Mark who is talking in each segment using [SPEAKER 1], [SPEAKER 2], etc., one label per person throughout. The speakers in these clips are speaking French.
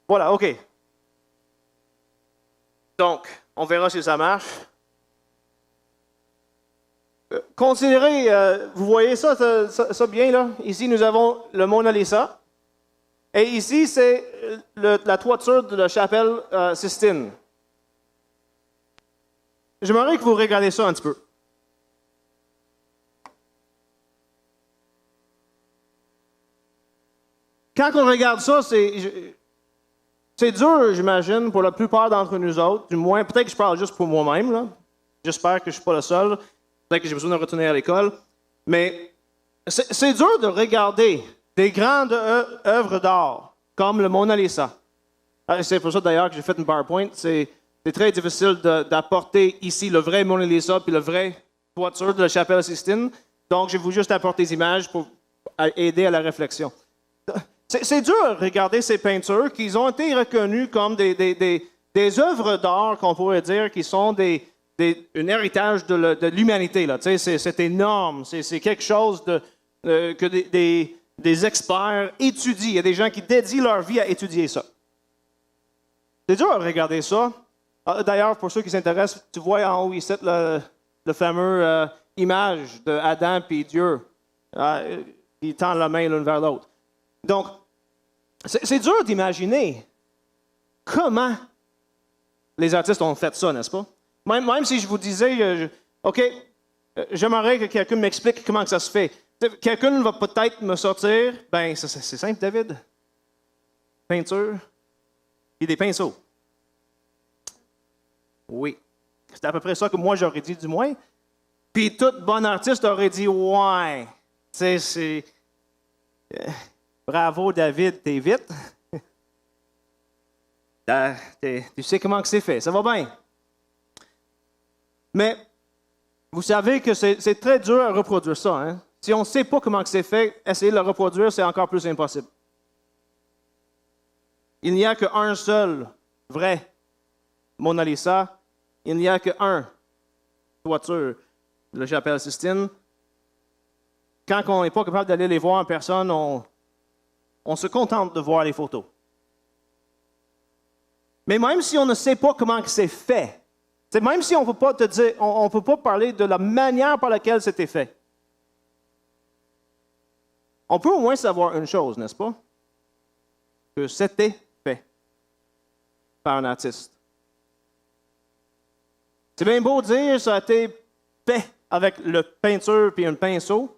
[SPEAKER 1] Voilà, OK. Donc, on verra si ça marche. Considérez, vous voyez ça bien là? Ici, nous avons le Mona Lisa. Et ici, c'est la toiture de la chapelle Sistine. J'aimerais que vous regardiez ça un petit peu. Quand on regarde ça, c'est dur, j'imagine, pour la plupart d'entre nous autres. Du moins, peut-être que je parle juste pour moi-même, là. J'espère que je ne suis pas le seul. Peut-être que j'ai besoin de retourner à l'école. Mais c'est dur de regarder des grandes œuvres d'art, comme le Mona Lisa. C'est pour ça d'ailleurs que j'ai fait une PowerPoint. C'est très difficile d'apporter ici le vrai Mona Lisa puis le vrai toiture de la chapelle Sistine. Donc, je vais vous juste apporter des images pour aider à la réflexion. C'est dur de regarder ces peintures qui ont été reconnues comme des œuvres d'art, qu'on pourrait dire, qui sont un héritage de l'humanité. C'est énorme. C'est quelque chose que des experts étudient. Il y a des gens qui dédient leur vie à étudier ça. C'est dur de regarder ça. D'ailleurs, pour ceux qui s'intéressent, tu vois en haut ici le fameux image d'Adam et Dieu qui tendent la main l'un vers l'autre. Donc, c'est dur d'imaginer comment les artistes ont fait ça, n'est-ce pas? Même si je vous disais, OK, j'aimerais que quelqu'un m'explique comment que ça se fait. Quelqu'un va peut-être me sortir, ben c'est simple, David. Peinture et des pinceaux. Oui. C'est à peu près ça que moi j'aurais dit, du moins. Puis tout bon artiste aurait dit, ouais. Bravo, David, t'es vite. Tu sais comment que c'est fait, ça va bien. Mais vous savez que c'est très dur à reproduire ça. Hein? Si on ne sait pas comment que c'est fait, essayer de le reproduire, c'est encore plus impossible. Il n'y a qu'un seul vrai Mona Lisa. Il n'y a qu'un toiture de la chapelle Sistine. Quand on n'est pas capable d'aller les voir en personne, on se contente de voir les photos. Mais même si on ne sait pas comment c'est fait, même si on ne peut pas te dire, on peut pas parler de la manière par laquelle c'était fait, on peut au moins savoir une chose, n'est-ce pas? Que c'était fait par un artiste. C'est bien beau dire ça a été fait avec le peinture et un pinceau,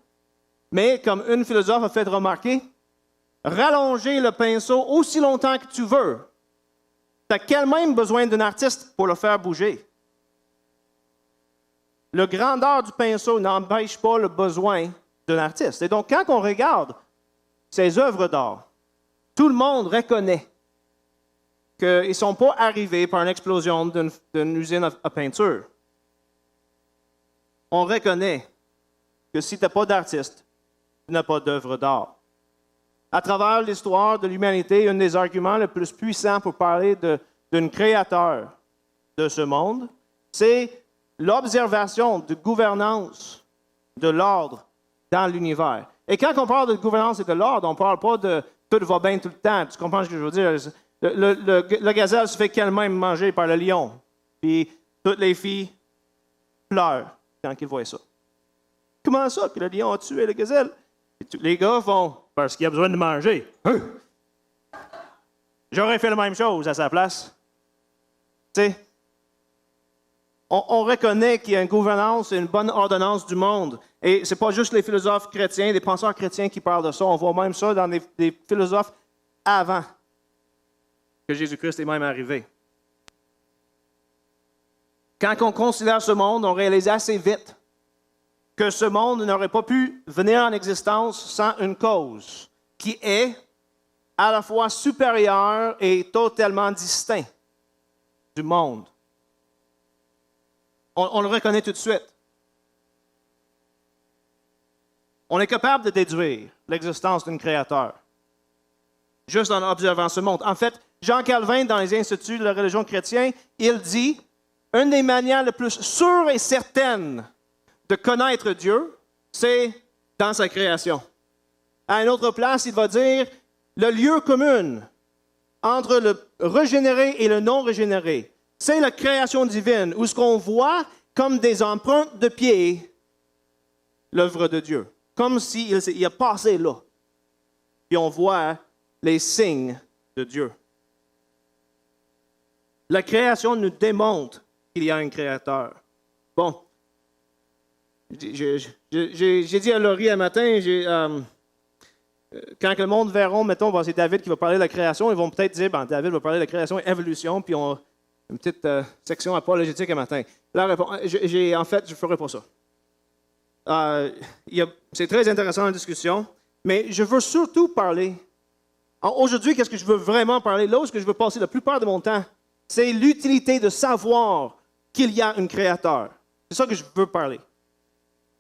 [SPEAKER 1] mais comme une philosophe a fait remarquer, rallonger le pinceau aussi longtemps que tu veux. Tu as quand même besoin d'un artiste pour le faire bouger. Le grandeur du pinceau n'empêche pas le besoin d'un artiste. Et donc, quand on regarde ces œuvres d'art, tout le monde reconnaît qu'ils ne sont pas arrivés par une explosion d'une usine à peinture. On reconnaît que si tu n'as pas d'artiste, tu n'as pas d'œuvre d'art. À travers l'histoire de l'humanité, un des arguments les plus puissants pour parler d'un créateur de ce monde, c'est l'observation de gouvernance de l'ordre dans l'univers. Et quand on parle de gouvernance et de l'ordre, on ne parle pas de tout va bien tout le temps. Tu comprends ce que je veux dire? Le gazelle se fait qu'elle-même manger par le lion. Puis toutes les filles pleurent quand ils voient ça. Comment ça que le lion a tué le gazelle? Et les gars font parce qu'il a besoin de manger. Hein? J'aurais fait la même chose à sa place. Tu sais, on reconnaît qu'il y a une gouvernance et une bonne ordonnance du monde. Et ce n'est pas juste les philosophes chrétiens, les penseurs chrétiens qui parlent de ça. On voit même ça dans des philosophes avant que Jésus-Christ est même arrivé. Quand on considère ce monde, on réalise assez vite que ce monde n'aurait pas pu venir en existence sans une cause qui est à la fois supérieure et totalement distinct du monde. On le reconnaît tout de suite. On est capable de déduire l'existence d'un créateur juste en observant ce monde. En fait, Jean Calvin, dans les Instituts de la religion chrétienne, il dit « Une des manières les plus sûres et certaines de connaître Dieu, c'est dans sa création. » À une autre place, il va dire « Le lieu commun entre le régénéré et le non régénéré. C'est la création divine, où ce qu'on voit comme des empreintes de pied l'œuvre de Dieu, comme s'il a passé là. Puis on voit les signes de Dieu. La création nous démontre qu'il y a un créateur. Bon, j'ai dit à Laurie un matin, quand le monde verra, mettons, c'est David qui va parler de la création, ils vont peut-être dire, David va parler de la création et évolution, puis on a une petite section apologétique un matin. La réponse, en fait, je ne ferai pas ça. C'est très intéressant la discussion, mais je veux surtout parler. Aujourd'hui, qu'est-ce que je veux vraiment parler? Là où je veux passer la plupart de mon temps, c'est l'utilité de savoir qu'il y a un créateur. C'est ça que je veux parler.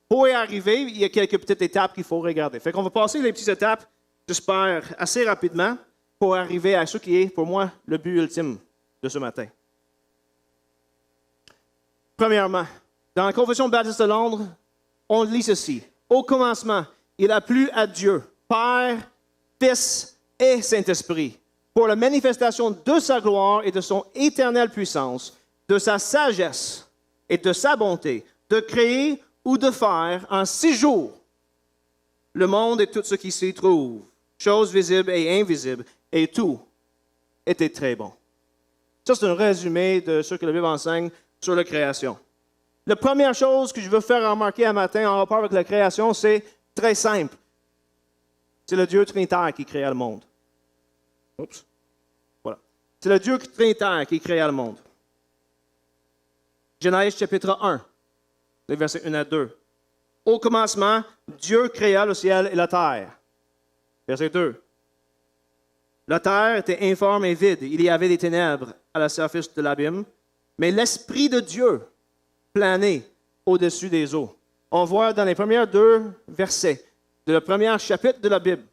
[SPEAKER 1] Pour y arriver, il y a quelques petites étapes qu'il faut regarder. Fait qu'on va passer les petites étapes, j'espère, assez rapidement pour arriver à ce qui est, pour moi, le but ultime de ce matin. Premièrement, dans la Confession baptiste de Londres, on lit ceci. Au commencement, il a plu à Dieu, Père, Fils et Saint-Esprit, pour la manifestation de sa gloire et de son éternelle puissance, de sa sagesse et de sa bonté, de créer ou de faire en 6 jours le monde et tout ce qui s'y trouve, choses visibles et invisibles, et tout était très bon. Ça, c'est un résumé de ce que la Bible enseigne sur la création. La première chose que je veux faire remarquer un matin en rapport avec la création, c'est très simple. C'est le Dieu Trinitaire qui créa le monde. Oups. Voilà. C'est le Dieu Trinitaire qui créa le monde. Genèse chapitre 1, les versets 1 à 2. Au commencement, Dieu créa le ciel et la terre. Verset 2. La terre était informe et vide. Il y avait des ténèbres à la surface de l'abîme, mais l'Esprit de Dieu planait au-dessus des eaux. On voit dans les premiers 2 versets de le premier chapitre de la Bible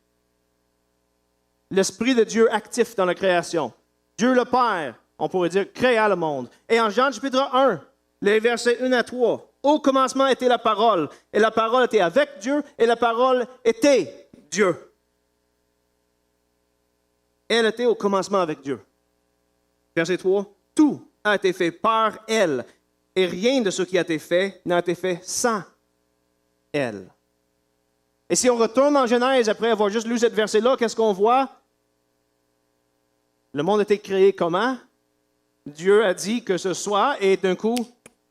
[SPEAKER 1] l'Esprit de Dieu actif dans la création. Dieu le Père, on pourrait dire, créa le monde. Et en Jean chapitre 1, les versets 1 à 3, au commencement était la parole, et la parole était avec Dieu, et la parole était Dieu. Elle était au commencement avec Dieu. Verset 3, tout a été fait par elle, et rien de ce qui a été fait n'a été fait sans elle. Et si on retourne en Genèse, après avoir juste lu ce verset-là, qu'est-ce qu'on voit? Le monde a été créé comment? Dieu a dit que ce soit, et d'un coup,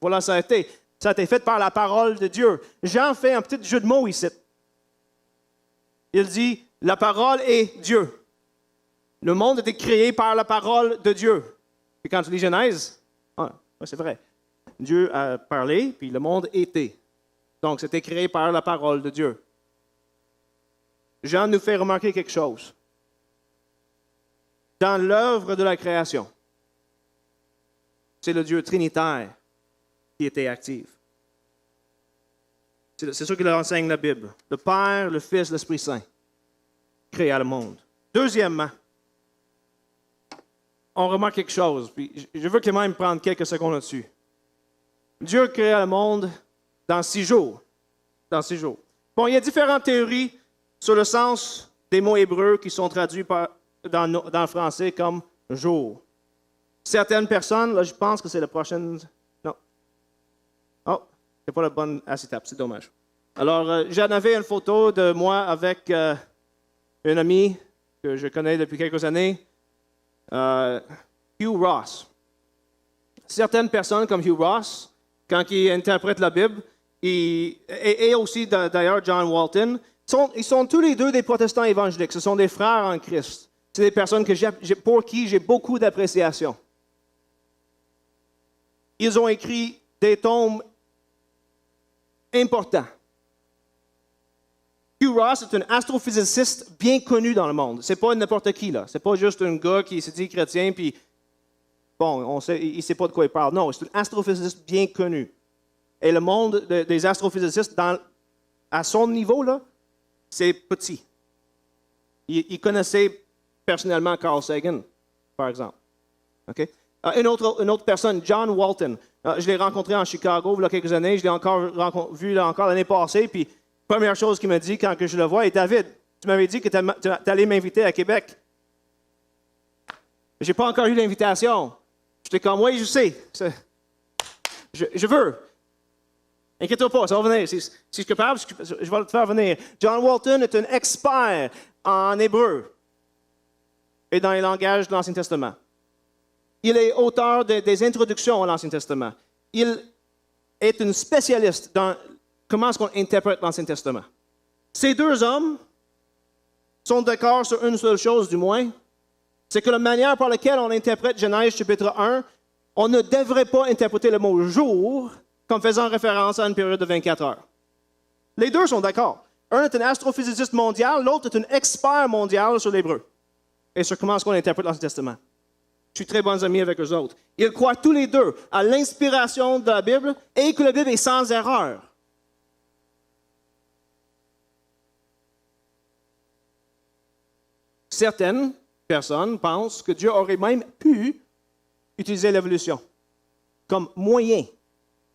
[SPEAKER 1] voilà, ça a été. Ça a été fait par la parole de Dieu. Jean fait un petit jeu de mots ici. Il dit, la parole est Dieu. Le monde a été créé par la parole de Dieu. Et quand tu lis Genèse, c'est vrai. Dieu a parlé, puis le monde était. Donc, c'était créé par la parole de Dieu. Jean nous fait remarquer quelque chose. Dans l'œuvre de la création, c'est le Dieu trinitaire qui était actif. C'est ce que enseigne la Bible. Le Père, le Fils, l'Esprit Saint créa le monde. Deuxièmement, on remarque quelque chose, puis je veux quand même prendre quelques secondes là-dessus. Dieu créa le monde dans 6 jours. Dans 6 jours. Bon, il y a différentes théories sur le sens des mots hébreux qui sont traduits dans le français comme jour. Certaines personnes, là, je pense que c'est la prochaine. Non. Oh, c'est pas la bonne étape, c'est dommage. Alors, j'en avais une photo de moi avec un ami que je connais depuis quelques années, Hugh Ross. Certaines personnes comme Hugh Ross, quand ils interprètent la Bible, et aussi d'ailleurs John Walton, ils sont tous les deux des protestants évangéliques. Ce sont des frères en Christ. C'est des personnes pour qui j'ai beaucoup d'appréciation. Ils ont écrit des tomes importants. Hugh Ross est un astrophysiciste bien connu dans le monde. C'est pas n'importe qui, là. C'est pas juste un gars qui se dit chrétien, puis bon, il ne sait pas de quoi il parle. Non, c'est un astrophysiciste bien connu. Et le monde des astrophysicists, à son niveau, là, c'est petit. Il connaissait personnellement Carl Sagan, par exemple. Okay? Une autre personne, John Walton. Je l'ai rencontré en Chicago il y a quelques années. Je l'ai encore vu encore l'année passée. Puis, première chose qu'il m'a dit quand je le vois, est David, tu m'avais dit que tu allais m'inviter à Québec. Je n'ai pas encore eu l'invitation. J'étais comme, oui, je sais. Je veux. Inquiète-toi pas, ça va venir. Si je suis capable, je vais le faire venir. John Walton est un expert en hébreu et dans les langages de l'Ancien Testament. Il est auteur des introductions à l'Ancien Testament. Il est un spécialiste dans comment est-ce qu'on interprète l'Ancien Testament. Ces deux hommes sont d'accord sur une seule chose, du moins, c'est que la manière par laquelle on interprète Genèse chapitre 1, on ne devrait pas interpréter le mot « jour » comme faisant référence à une période de 24 heures. Les deux sont d'accord. Un est un astrophysiciste mondial, l'autre est un expert mondial sur l'hébreu et sur comment est-ce qu'on interprète l'Ancien Testament. Je suis très bons amis avec eux autres. Ils croient tous les deux à l'inspiration de la Bible et que la Bible est sans erreur. Certaines personnes pensent que Dieu aurait même pu utiliser l'évolution comme moyen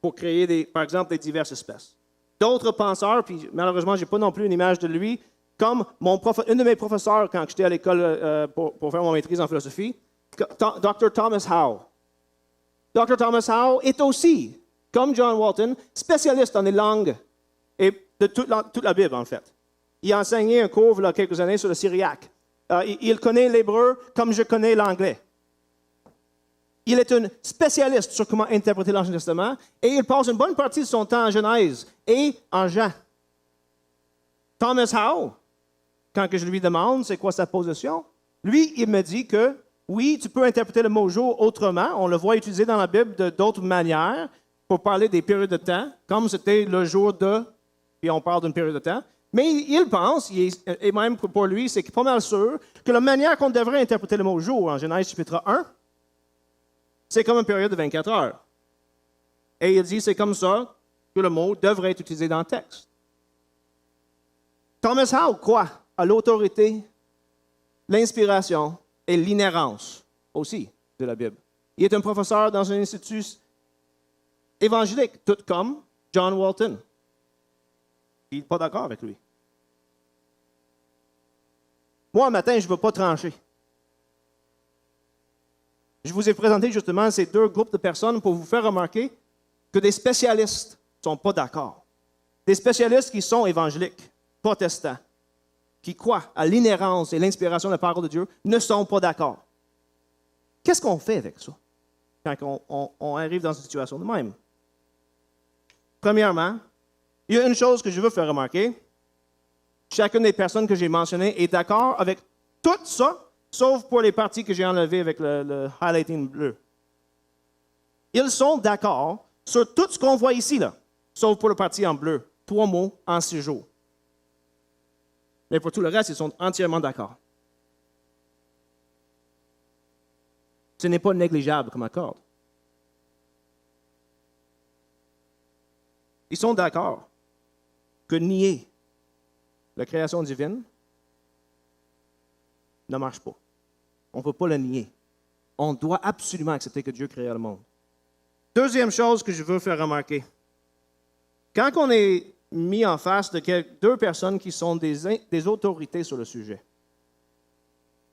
[SPEAKER 1] pour créer, par exemple, des diverses espèces. D'autres penseurs, puis malheureusement, je n'ai pas non plus une image de lui, comme un de mes professeurs quand j'étais à l'école pour faire mon maîtrise en philosophie, Dr. Thomas Howe. Dr. Thomas Howe est aussi, comme John Walton, spécialiste dans les langues et de toute la Bible, en fait. Il a enseigné un cours il y a quelques années sur le syriaque. Il connaît l'hébreu comme je connais l'anglais. Il est un spécialiste sur comment interpréter l'Ancien Testament et il passe une bonne partie de son temps en Genèse et en Jean. Thomas Howe, quand je lui demande c'est quoi sa position, lui, il me dit que oui, tu peux interpréter le mot jour autrement. On le voit utilisé dans la Bible d'autres manières pour parler des périodes de temps, comme c'était le jour de, puis on parle d'une période de temps. Mais il pense, et même pour lui, c'est pas mal sûr, que la manière qu'on devrait interpréter le mot jour en Genèse chapitre 1, c'est comme une période de 24 heures. Et il dit c'est comme ça que le mot devrait être utilisé dans le texte. Thomas Howe croit à l'autorité, l'inspiration et l'inhérence aussi de la Bible. Il est un professeur dans un institut évangélique, tout comme John Walton. Il n'est pas d'accord avec lui. Moi, un matin, je ne veux pas trancher. Je vous ai présenté justement ces deux groupes de personnes pour vous faire remarquer que des spécialistes ne sont pas d'accord. Des spécialistes qui sont évangéliques, protestants, qui croient à l'inhérence et l'inspiration de la parole de Dieu, ne sont pas d'accord. Qu'est-ce qu'on fait avec ça quand on arrive dans une situation de même? Premièrement, il y a une chose que je veux faire remarquer. Chacune des personnes que j'ai mentionnées est d'accord avec tout ça, sauf pour les parties que j'ai enlevées avec le highlighting bleu. Ils sont d'accord sur tout ce qu'on voit ici, là, sauf pour le parti en bleu. 3 mots en 6 jours. Mais pour tout le reste, ils sont entièrement d'accord. Ce n'est pas négligeable comme accord. Ils sont d'accord que nier la création divine ne marche pas. On ne peut pas le nier. On doit absolument accepter que Dieu créa le monde. Deuxième chose que je veux faire remarquer. Quand on est mis en face de deux personnes qui sont des autorités sur le sujet,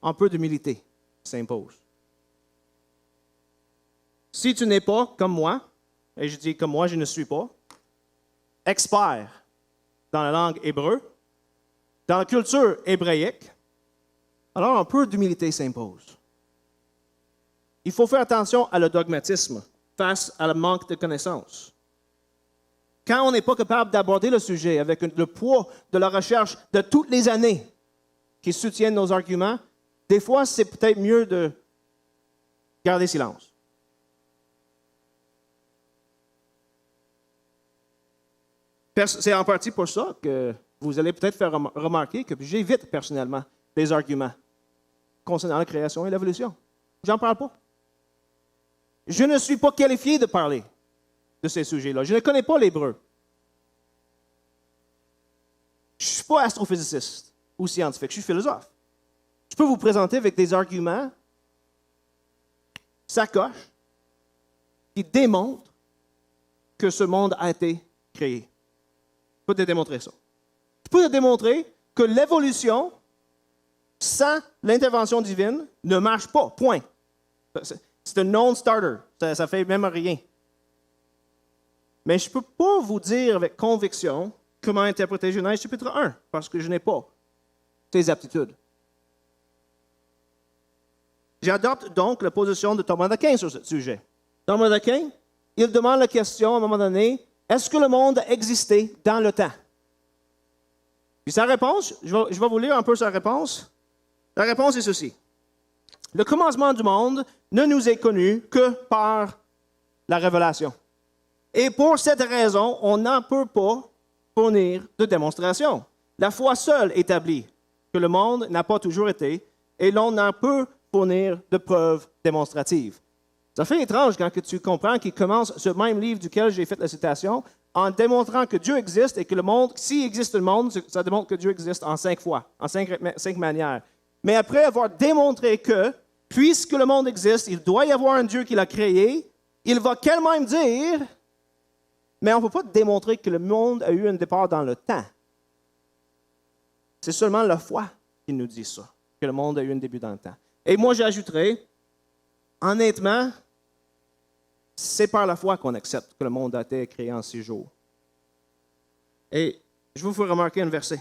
[SPEAKER 1] un peu d'humilité s'impose. Si tu n'es pas comme moi, et je dis comme moi, je ne suis pas, expert dans la langue hébreu, dans la culture hébraïque, alors un peu d'humilité s'impose. Il faut faire attention à le dogmatisme face à le manque de connaissances. Quand on n'est pas capable d'aborder le sujet avec le poids de la recherche de toutes les années qui soutiennent nos arguments, des fois, c'est peut-être mieux de garder silence. C'est en partie pour ça que vous allez peut-être faire remarquer que j'évite personnellement les arguments concernant la création et l'évolution. J'en parle pas. Je ne suis pas qualifié de parler de ces sujets-là. Je ne connais pas l'hébreu. Je ne suis pas astrophysiciste ou scientifique, je suis philosophe. Je peux vous présenter avec des arguments sacoches qui démontrent que ce monde a été créé. Je peux te démontrer ça. Je peux te démontrer que l'évolution, sans l'intervention divine, ne marche pas. Point. C'est un non-starter. Ça ne fait même rien. Mais je ne peux pas vous dire avec conviction comment interpréter Genèse chapitre 1, parce que je n'ai pas ces aptitudes. J'adopte donc la position de Thomas d'Aquin sur ce sujet. Thomas d'Aquin, il demande la question à un moment donné, est-ce que le monde a existé dans le temps? Puis sa réponse, je vais vous lire un peu sa réponse. La réponse est ceci. Le commencement du monde ne nous est connu que par la révélation. Et pour cette raison, on n'en peut pas fournir de démonstration. La foi seule établit que le monde n'a pas toujours été et l'on n'en peut fournir de preuves démonstratives. Ça fait étrange quand tu comprends qu'il commence ce même livre duquel j'ai fait la citation en démontrant que Dieu existe et que le monde, s'il existe le monde, ça démontre que Dieu existe en 5 fois, en cinq manières. Mais après avoir démontré que, puisque le monde existe, il doit y avoir un Dieu qui l'a créé, il va quand même dire, mais on ne peut pas démontrer que le monde a eu un départ dans le temps. C'est seulement la foi qui nous dit ça, que le monde a eu un début dans le temps. Et moi, j'ajouterais, honnêtement, c'est par la foi qu'on accepte que le monde a été créé en 6 jours. Et je vous fais remarquer un verset.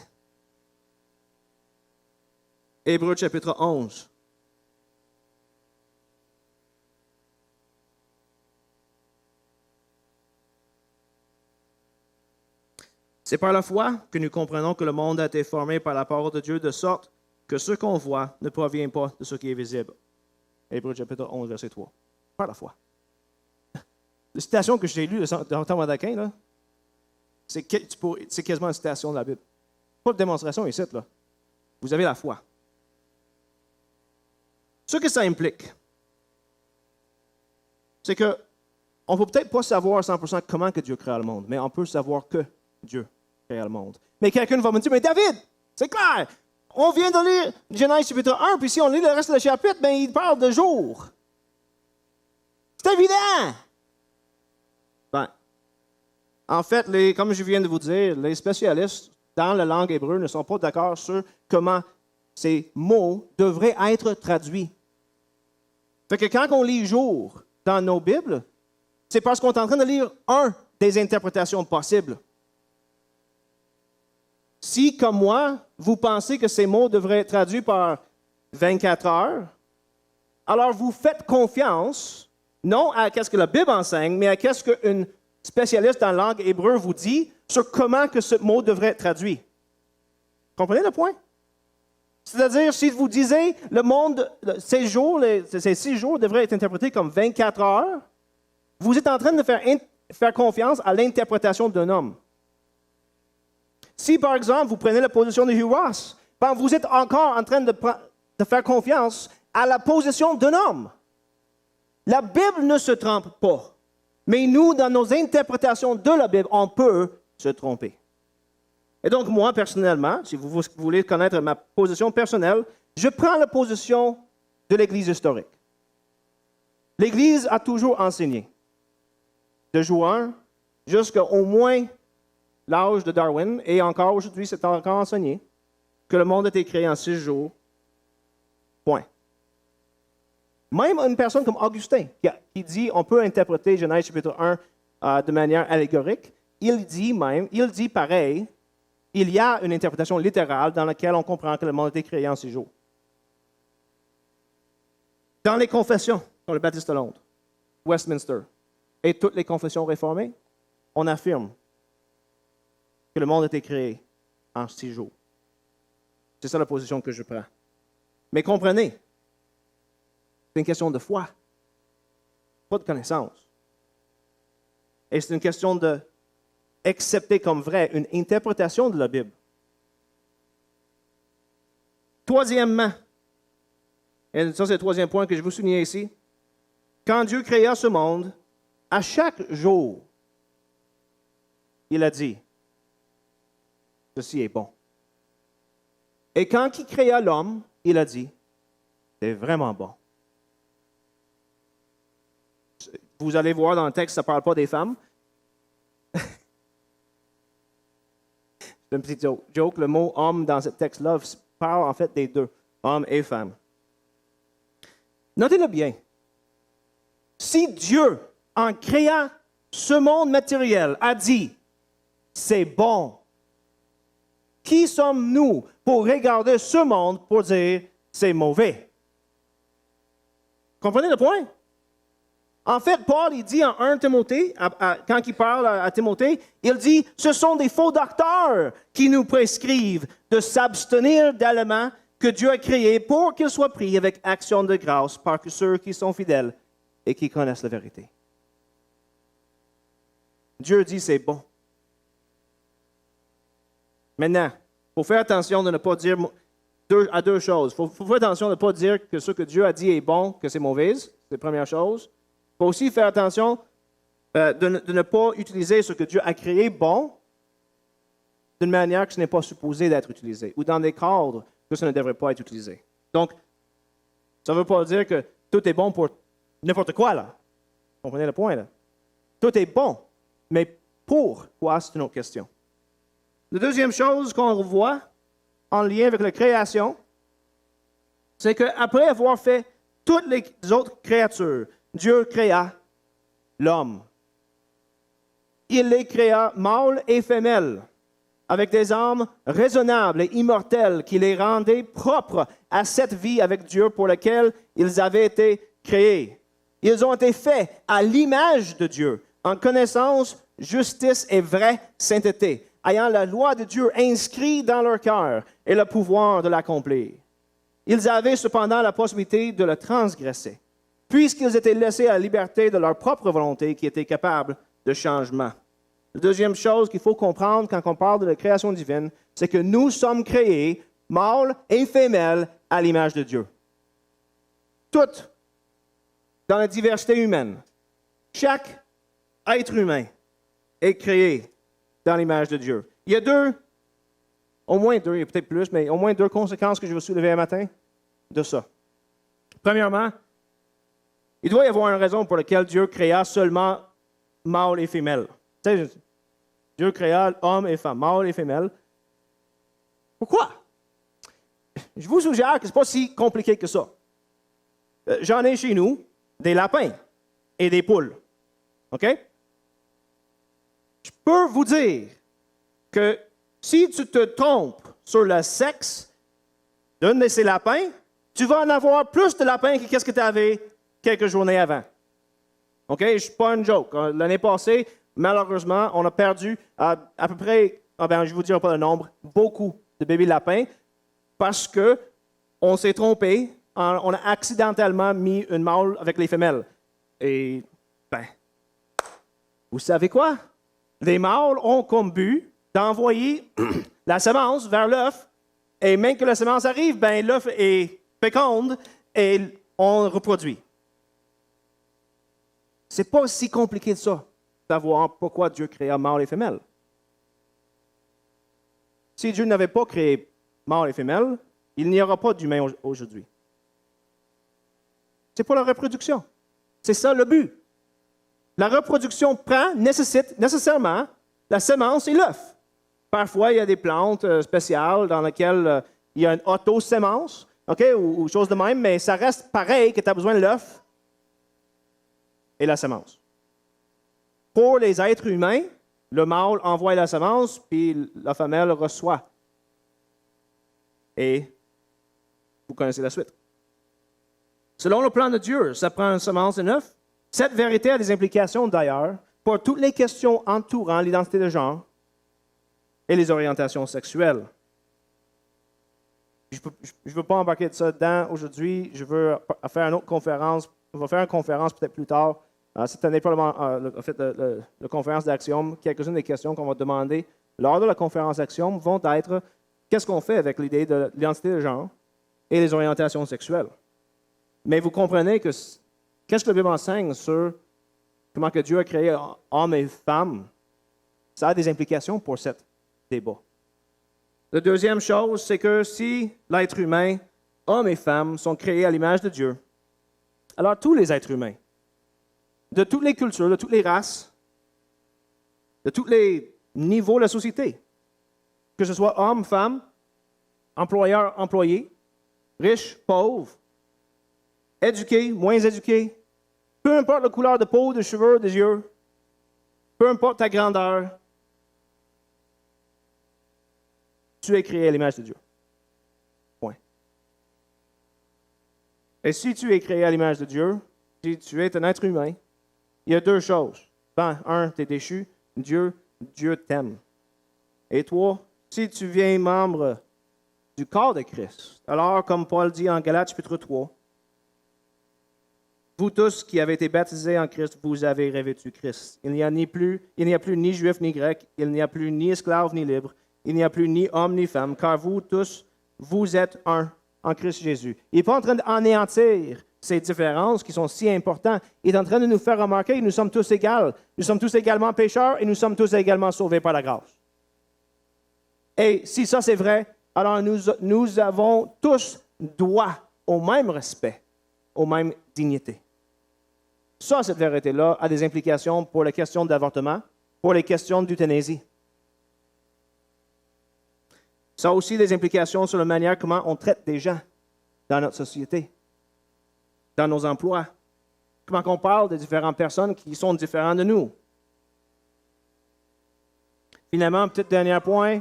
[SPEAKER 1] Hébreux chapitre 11. C'est par la foi que nous comprenons que le monde a été formé par la parole de Dieu de sorte que ce qu'on voit ne provient pas de ce qui est visible. Hébreux chapitre 11, verset 3. Par la foi. La citation que j'ai lue de Thomas d'Aquin, là, c'est quasiment une citation de la Bible. Pas de démonstration ici, là. Vous avez la foi. Ce que ça implique, c'est que on ne peut peut-être pas savoir à 100% comment que Dieu crée le monde, mais on peut savoir que Dieu crée le monde. Mais quelqu'un va me dire, mais David, c'est clair, on vient de lire Genèse chapitre 1, puis si on lit le reste du chapitre, ben, il parle de jour. C'est évident! Ben, en fait, comme je viens de vous dire, les spécialistes dans la langue hébreu ne sont pas d'accord sur comment ces mots devraient être traduits. Fait que quand on lit jour dans nos Bibles, c'est parce qu'on est en train de lire un des interprétations possibles. Si, comme moi, vous pensez que ces mots devraient être traduits par 24 heures, alors vous faites confiance, non à ce que la Bible enseigne, mais à ce qu'une spécialiste en langue hébreu vous dit sur comment que ce mot devrait être traduit. Comprenez le point? C'est-à-dire, si vous disiez le monde, ces 6 jours devraient être interprétés comme 24 heures, vous êtes en train de faire confiance à l'interprétation d'un homme. Si, par exemple, vous prenez la position de Hugh Ross, ben vous êtes encore en train de faire confiance à la position d'un homme. La Bible ne se trompe pas. Mais nous, dans nos interprétations de la Bible, on peut se tromper. Et donc, moi, personnellement, si vous voulez connaître ma position personnelle, je prends la position de l'Église historique. L'Église a toujours enseigné, de juin jusqu'au moins l'âge de Darwin, et encore aujourd'hui, c'est encore enseigné, que le monde a été créé en 6 jours. Point. Même une personne comme Augustin, qui dit on peut interpréter Genèse chapitre 1 de manière allégorique, il dit pareil, il y a une interprétation littérale dans laquelle on comprend que le monde a été créé en 6 jours. Dans les confessions, comme le Baptiste de Londres, Westminster, et toutes les confessions réformées, on affirme que le monde a été créé en 6 jours. C'est ça la position que je prends. Mais comprenez, c'est une question de foi, pas de connaissance. Et c'est une question d'accepter comme vrai une interprétation de la Bible. Troisièmement, et ça c'est le troisième point que je veux souligner ici, quand Dieu créa ce monde, à chaque jour, il a dit, ceci est bon. Et quand il créa l'homme, il a dit, c'est vraiment bon. Vous allez voir dans le texte, ça ne parle pas des femmes. C'est un petit joke. Le mot homme dans ce texte-là parle en fait des deux, homme et femme. Notez-le bien. Si Dieu, en créant ce monde matériel, a dit « c'est bon », qui sommes-nous pour regarder ce monde pour dire « c'est mauvais ». Comprenez le point? En fait, Paul, il dit en 1 Timothée, quand il parle à Timothée, il dit « ce sont des faux docteurs qui nous prescrivent de s'abstenir d'aliments que Dieu a créés pour qu'ils soient pris avec action de grâce par ceux qui sont fidèles et qui connaissent la vérité. » Dieu dit « c'est bon ». Maintenant, il faut faire attention de ne pas dire deux choses. Il faut faire attention de ne pas dire que ce que Dieu a dit est bon, que c'est mauvais. C'est la première chose. Il faut aussi faire attention de ne pas utiliser ce que Dieu a créé bon d'une manière que ce n'est pas supposé d'être utilisé ou dans des cadres que ça ne devrait pas être utilisé. Donc, ça ne veut pas dire que tout est bon pour n'importe quoi, là. Vous comprenez le point, là? Tout est bon, mais pourquoi, c'est une autre question. La deuxième chose qu'on voit en lien avec la création, c'est qu'après avoir fait toutes les autres créatures, Dieu créa l'homme. Il les créa mâles et femelles, avec des âmes raisonnables et immortelles qui les rendaient propres à cette vie avec Dieu pour laquelle ils avaient été créés. Ils ont été faits à l'image de Dieu, en connaissance, justice et vraie sainteté, ayant la loi de Dieu inscrite dans leur cœur et le pouvoir de l'accomplir. Ils avaient cependant la possibilité de le transgresser, puisqu'ils étaient laissés à la liberté de leur propre volonté qui était capable de changement. La deuxième chose qu'il faut comprendre quand on parle de la création divine, c'est que nous sommes créés, mâles et femelles, à l'image de Dieu. Toutes, dans la diversité humaine. Chaque être humain est créé dans l'image de Dieu. Il y a au moins deux, il y a peut-être plus, mais au moins deux conséquences que je vais soulever un matin de ça. Premièrement, il doit y avoir une raison pour laquelle Dieu créa seulement mâles et femelles. Tu sais, Dieu créa hommes et femmes, mâles et femelles. Pourquoi? Je vous suggère que ce n'est pas si compliqué que ça. J'en ai chez nous des lapins et des poules. OK? Je peux vous dire que si tu te trompes sur le sexe d'un de ces lapins, tu vas en avoir plus de lapins que ce que tu avais quelques journées avant. OK? Je ne suis pas une joke. L'année passée, malheureusement, on a perdu à peu près, je ne vous dirai pas le nombre, beaucoup de bébés lapins parce qu'on s'est trompé, on a accidentellement mis une mâle avec les femelles. Et, vous savez quoi? Les mâles ont comme but d'envoyer la semence vers l'œuf, et même que la semence arrive, l'œuf est féconde et on reproduit. C'est pas si compliqué de ça, savoir pourquoi Dieu créa mâle et femelle. Si Dieu n'avait pas créé mâle et femelle, il n'y aura pas d'humain aujourd'hui. C'est pour la reproduction. C'est ça le but. La reproduction nécessite nécessairement la semence et l'œuf. Parfois, il y a des plantes spéciales dans lesquelles il y a une auto-sémence, ou chose de même, mais ça reste pareil que tu as besoin de l'œuf et la semence. Pour les êtres humains, le mâle envoie la semence, puis la femelle reçoit. Et vous connaissez la suite. Selon le plan de Dieu, ça prend une semence et un œuf. Cette vérité a des implications d'ailleurs pour toutes les questions entourant l'identité de genre et les orientations sexuelles. Je ne veux pas embarquer de ça dedans aujourd'hui. Je veux faire une autre conférence. On va faire une conférence peut-être plus tard. Cette année, probablement, la conférence d'Axiom, quelques-unes des questions qu'on va demander lors de la conférence d'Axiom vont être qu'est-ce qu'on fait avec l'idée de l'identité de genre et les orientations sexuelles. Mais vous comprenez que qu'est-ce que la Bible enseigne sur comment que Dieu a créé hommes et femmes, ça a des implications pour ce débat. La deuxième chose, c'est que si l'être humain, hommes et femmes, sont créés à l'image de Dieu, alors tous les êtres humains, de toutes les cultures, de toutes les races, de tous les niveaux de la société, que ce soit hommes, femmes, employeurs, employés, riches, pauvres, éduqués, moins éduqués, Peu importe la couleur de peau, de cheveux, des yeux, peu importe ta grandeur, tu es créé à l'image de Dieu. Point. Et si tu es créé à l'image de Dieu, si tu es un être humain, il y a deux choses. Un, tu es déchu. Dieu t'aime. Et toi, si tu viens membre du corps de Christ, alors, comme Paul dit en Galates chapitre 3, vous tous qui avez été baptisés en Christ, vous avez revêtu Christ. Il n'y a plus ni juif ni grec, il n'y a plus ni esclave ni libre, il n'y a plus ni homme ni femme, car vous tous, vous êtes un en Christ Jésus. Il n'est pas en train d'anéantir ces différences qui sont si importantes. Il est en train de nous faire remarquer que nous sommes tous égaux. Nous sommes tous également pécheurs et nous sommes tous également sauvés par la grâce. Et si ça c'est vrai, alors nous avons tous droit au même respect, aux mêmes dignités. Ça, cette vérité-là, a des implications pour les questions d'avortement, pour les questions d'euthanasie. Ça a aussi des implications sur la manière comment on traite des gens dans notre société, dans nos emplois, comment on parle de différentes personnes qui sont différentes de nous. Finalement, petit dernier point,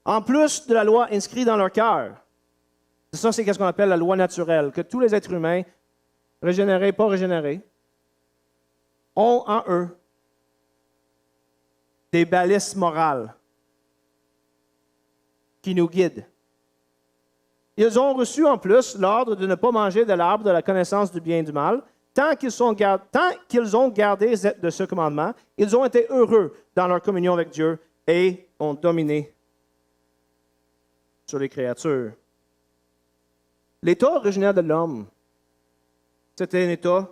[SPEAKER 1] en plus de la loi inscrite dans leur cœur, ça c'est ce qu'on appelle la loi naturelle, que tous les êtres humains, régénérés, pas régénérés, ont en eux des balises morales qui nous guident. Ils ont reçu en plus l'ordre de ne pas manger de l'arbre de la connaissance du bien et du mal. Tant qu'ils ont gardé de ce commandement, ils ont été heureux dans leur communion avec Dieu et ont dominé sur les créatures. L'état originel de l'homme, c'était un état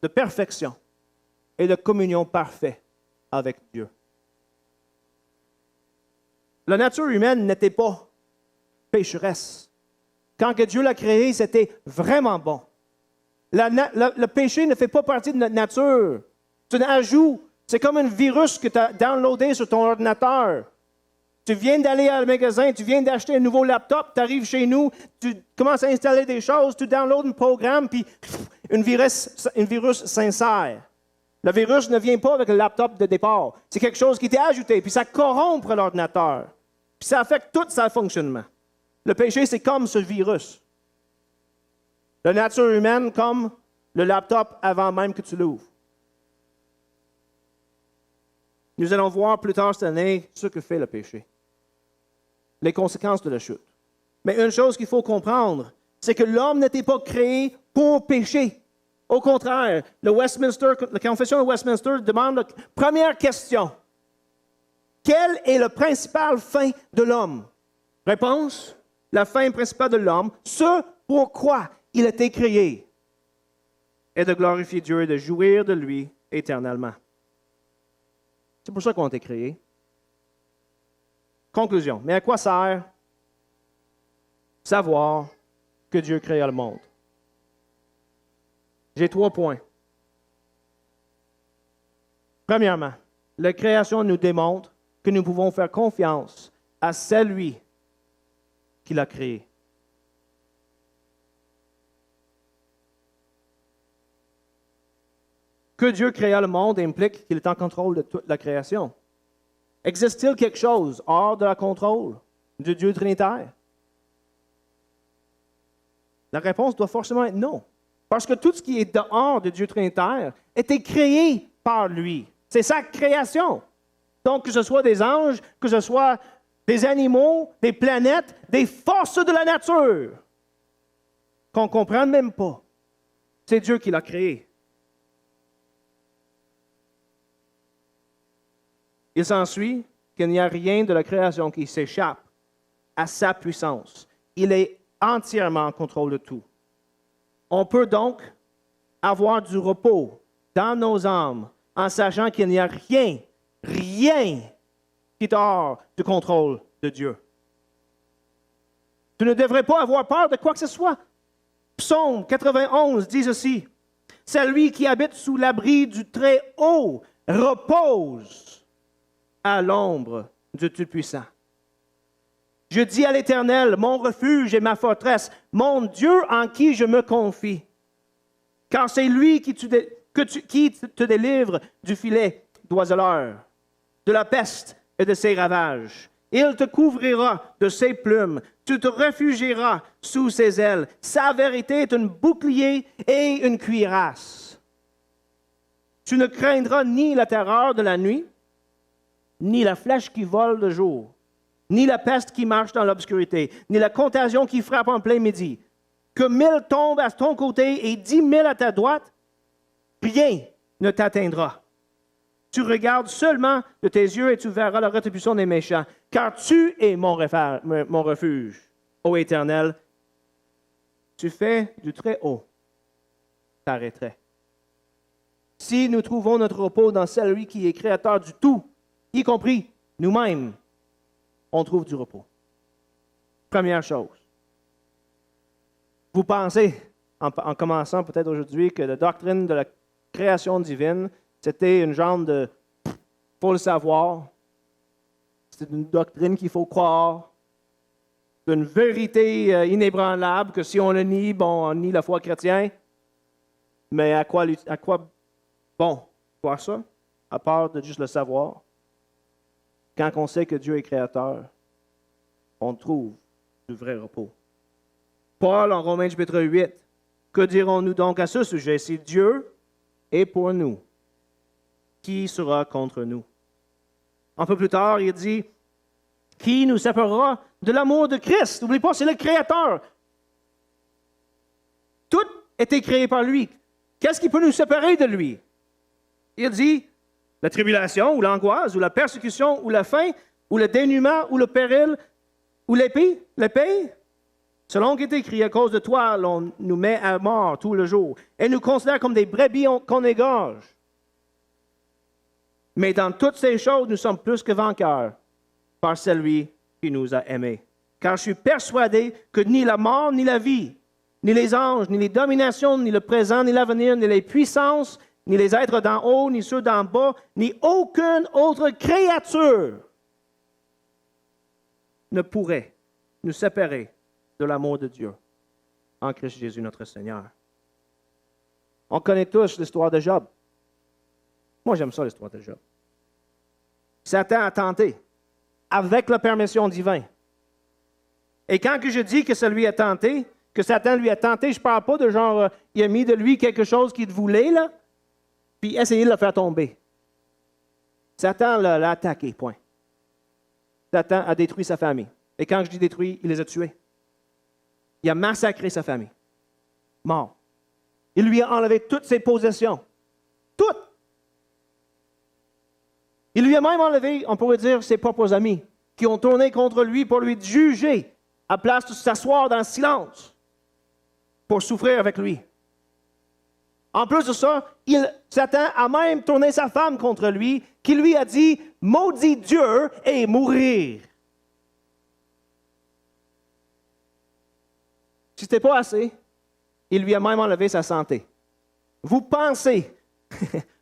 [SPEAKER 1] de perfection et de communion parfaite avec Dieu. La nature humaine n'était pas pécheresse. Quand que Dieu l'a créé, c'était vraiment bon. Le péché ne fait pas partie de notre nature. C'est un ajout. C'est comme un virus que tu as downloadé sur ton ordinateur. Tu viens d'aller à le magasin, tu viens d'acheter un nouveau laptop, tu arrives chez nous, tu commences à installer des choses, tu downloads un programme, puis un virus s'insère. Le virus ne vient pas avec le laptop de départ. C'est quelque chose qui était ajouté, puis ça corrompt l'ordinateur. Puis ça affecte tout son fonctionnement. Le péché, c'est comme ce virus. La nature humaine, comme le laptop avant même que tu l'ouvres. Nous allons voir plus tard cette année ce que fait le péché. Les conséquences de la chute. Mais une chose qu'il faut comprendre, c'est que l'homme n'était pas créé pour pécher. Au contraire, la Confession de Westminster demande la première question. Quelle est la principale fin de l'homme? Réponse, la fin principale de l'homme, ce pourquoi il a été créé, est de glorifier Dieu et de jouir de lui éternellement. C'est pour ça qu'on a été créé. Conclusion. Mais à quoi sert savoir que Dieu créa le monde? J'ai 3 points. Premièrement, la création nous démontre que nous pouvons faire confiance à celui qui l'a créé. Que Dieu créa le monde implique qu'il est en contrôle de toute la création. Existe-t-il quelque chose hors de la contrôle de Dieu trinitaire? La réponse doit forcément être non. Parce que tout ce qui est dehors de Dieu trinitaire était créé par lui. C'est sa création. Donc, que ce soit des anges, que ce soit des animaux, des planètes, des forces de la nature, qu'on ne comprend même pas. C'est Dieu qui l'a créé. Il s'ensuit qu'il n'y a rien de la création qui s'échappe à sa puissance. Il est entièrement en contrôle de tout. On peut donc avoir du repos dans nos âmes en sachant qu'il n'y a rien qui est hors du contrôle de Dieu. Tu ne devrais pas avoir peur de quoi que ce soit. Psaume 91 dit ceci. Celui qui habite sous l'abri du Très-Haut repose à l'ombre du Tout-Puissant. Je dis à l'Éternel, mon refuge et ma forteresse, mon Dieu en qui je me confie. car c'est lui qui te délivre du filet d'oiseleur, de la peste et de ses ravages. Il te couvrira de ses plumes, tu te réfugieras sous ses ailes. Sa vérité est un bouclier et une cuirasse. Tu ne craindras ni la terreur de la nuit, ni la flèche qui vole de jour, ni la peste qui marche dans l'obscurité, ni la contagion qui frappe en plein midi. Que 1000 tombent à ton côté et 10 000 à ta droite, rien ne t'atteindra. Tu regardes seulement de tes yeux et tu verras la rétribution des méchants, car tu es mon refuge, ô Éternel. Tu fais du très haut ta retraite. Si nous trouvons notre repos dans celui qui est créateur du tout, y compris nous-mêmes, on trouve du repos. Première chose. Vous pensez, en commençant peut-être aujourd'hui, que la doctrine de la création divine, c'était une genre de « faut le savoir », c'est une doctrine qu'il faut croire, c'est une vérité inébranlable que si on le nie, bon, on nie la foi chrétienne. Mais à quoi bon, voir ça, à part de juste le savoir? Quand on sait que Dieu est créateur, on trouve du vrai repos. Paul, en Romains chapitre 8, que dirons-nous donc à ce sujet? Si Dieu est pour nous, qui sera contre nous? Un peu plus tard, il dit, qui nous séparera de l'amour de Christ? N'oubliez pas, c'est le Créateur. Tout a été créé par lui. Qu'est-ce qui peut nous séparer de lui? Il dit, la tribulation, ou l'angoisse, ou la persécution, ou la faim, ou le dénuement, ou le péril, ou l'épée. Selon qu'il est écrit, à cause de toi, l'on nous met à mort tout le jour, et nous considère comme des brebis qu'on égorge. Mais dans toutes ces choses, nous sommes plus que vainqueurs par celui qui nous a aimés. Car je suis persuadé que ni la mort, ni la vie, ni les anges, ni les dominations, ni le présent, ni l'avenir, ni les puissances, ni les êtres d'en haut, ni ceux d'en bas, ni aucune autre créature ne pourrait nous séparer de l'amour de Dieu en Christ Jésus notre Seigneur. On connaît tous l'histoire de Job. Moi, j'aime ça, l'histoire de Job. Satan a tenté, avec la permission divine. Et quand que je dis que ça lui a tenté, que Satan lui a tenté, je ne parle pas de genre, il a mis de lui quelque chose qu'il voulait, là, puis essayé de le faire tomber. Satan l'a attaqué, point. Satan a détruit sa famille. Et quand je dis détruit, il les a tués. Il a massacré sa famille. Mort. Il lui a enlevé toutes ses possessions. Toutes. Il lui a même enlevé, on pourrait dire, ses propres amis, qui ont tourné contre lui pour lui juger, à place de s'asseoir dans le silence, pour souffrir avec lui. En plus de ça, Satan a même tourné sa femme contre lui, qui lui a dit « Maudit Dieu et mourir ». Si ce n'était pas assez, il lui a même enlevé sa santé. Vous pensez,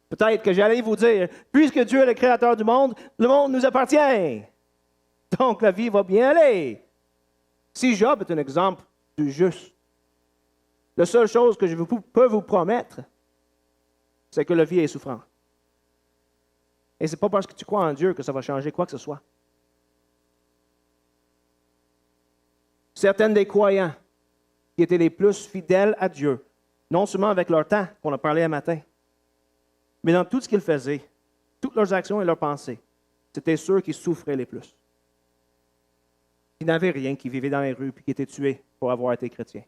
[SPEAKER 1] peut-être que j'allais vous dire, puisque Dieu est le créateur du monde, le monde nous appartient. Donc la vie va bien aller. Si Job est un exemple du juste, la seule chose que je peux vous promettre, c'est que la vie est souffrante. Et ce n'est pas parce que tu crois en Dieu que ça va changer quoi que ce soit. Certains des croyants qui étaient les plus fidèles à Dieu, non seulement avec leur temps, qu'on a parlé un matin, mais dans tout ce qu'ils faisaient, toutes leurs actions et leurs pensées, c'était ceux qui souffraient les plus. Qui n'avaient rien, qui vivaient dans les rues et qui étaient tués pour avoir été chrétiens.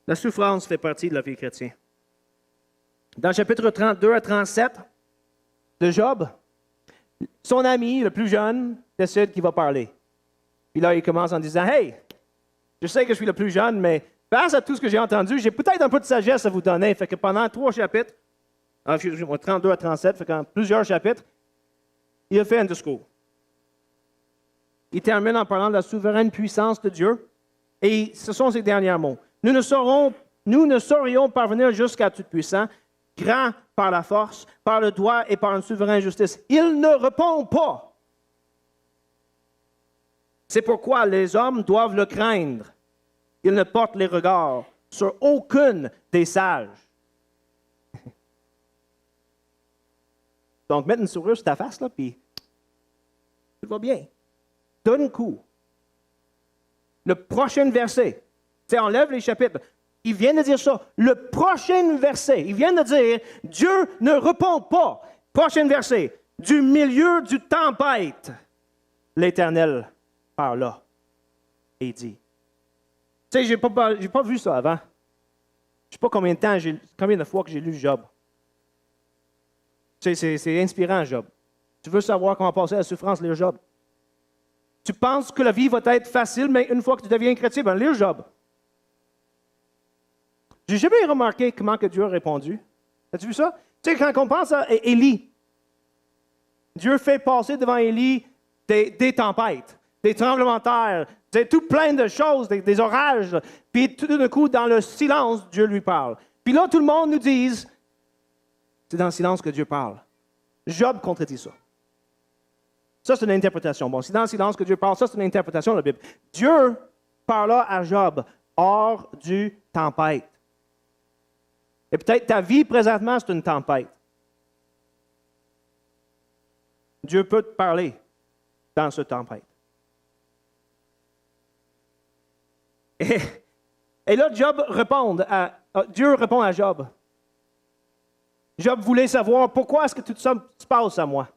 [SPEAKER 1] La souffrance fait partie de la vie chrétienne. Dans le chapitre 32 à 37 de Job, son ami, le plus jeune, décide qu'il va parler. Puis là, il commence en disant « Hey, je sais que je suis le plus jeune, mais face à tout ce que j'ai entendu, j'ai peut-être un peu de sagesse à vous donner. » Fait que pendant 3 chapitres, 32 à 37, fait qu'en plusieurs chapitres, il a fait un discours. Il termine en parlant de la souveraine puissance de Dieu. Et ce sont ses derniers mots. Nous ne saurions parvenir jusqu'à Tout-Puissant, grand par la force, par le doigt et par une souveraine justice. Il ne répond pas. C'est pourquoi les hommes doivent le craindre. Il ne porte les regards sur aucune des sages. Donc, mettre une sourire sur ta face, là, puis tout va bien. D'un coup. Le prochain verset. Tu sais, enlève les chapitres. Il vient de dire ça. Le prochain verset, il vient de dire, Dieu ne répond pas. Prochain verset. Du milieu du tempête, l'Éternel parle là et dit. Tu sais, j'ai pas vu ça avant. Je sais pas combien de fois que j'ai lu Job. Tu sais, c'est inspirant, Job. Tu veux savoir comment passer la souffrance, lire Job. Tu penses que la vie va être facile, mais une fois que tu deviens chrétien, ben lire Job. J'ai jamais remarqué comment que Dieu a répondu. As-tu vu ça? Tu sais, quand on pense à Élie, Dieu fait passer devant Élie des tempêtes, des tremblements de terre, tout plein de choses, des orages. Puis tout d'un coup, dans le silence, Dieu lui parle. Puis là, tout le monde nous dit, c'est dans le silence que Dieu parle. Job contredit ça. Ça, c'est une interprétation. Bon, c'est dans le silence que Dieu parle. Ça, c'est une interprétation de la Bible. Dieu parla à Job hors du tempête. Et peut-être ta vie présentement, c'est une tempête. Dieu peut te parler dans cette tempête. Et là, Dieu répond à Job. Job voulait savoir pourquoi est-ce que tout ça se passe à moi.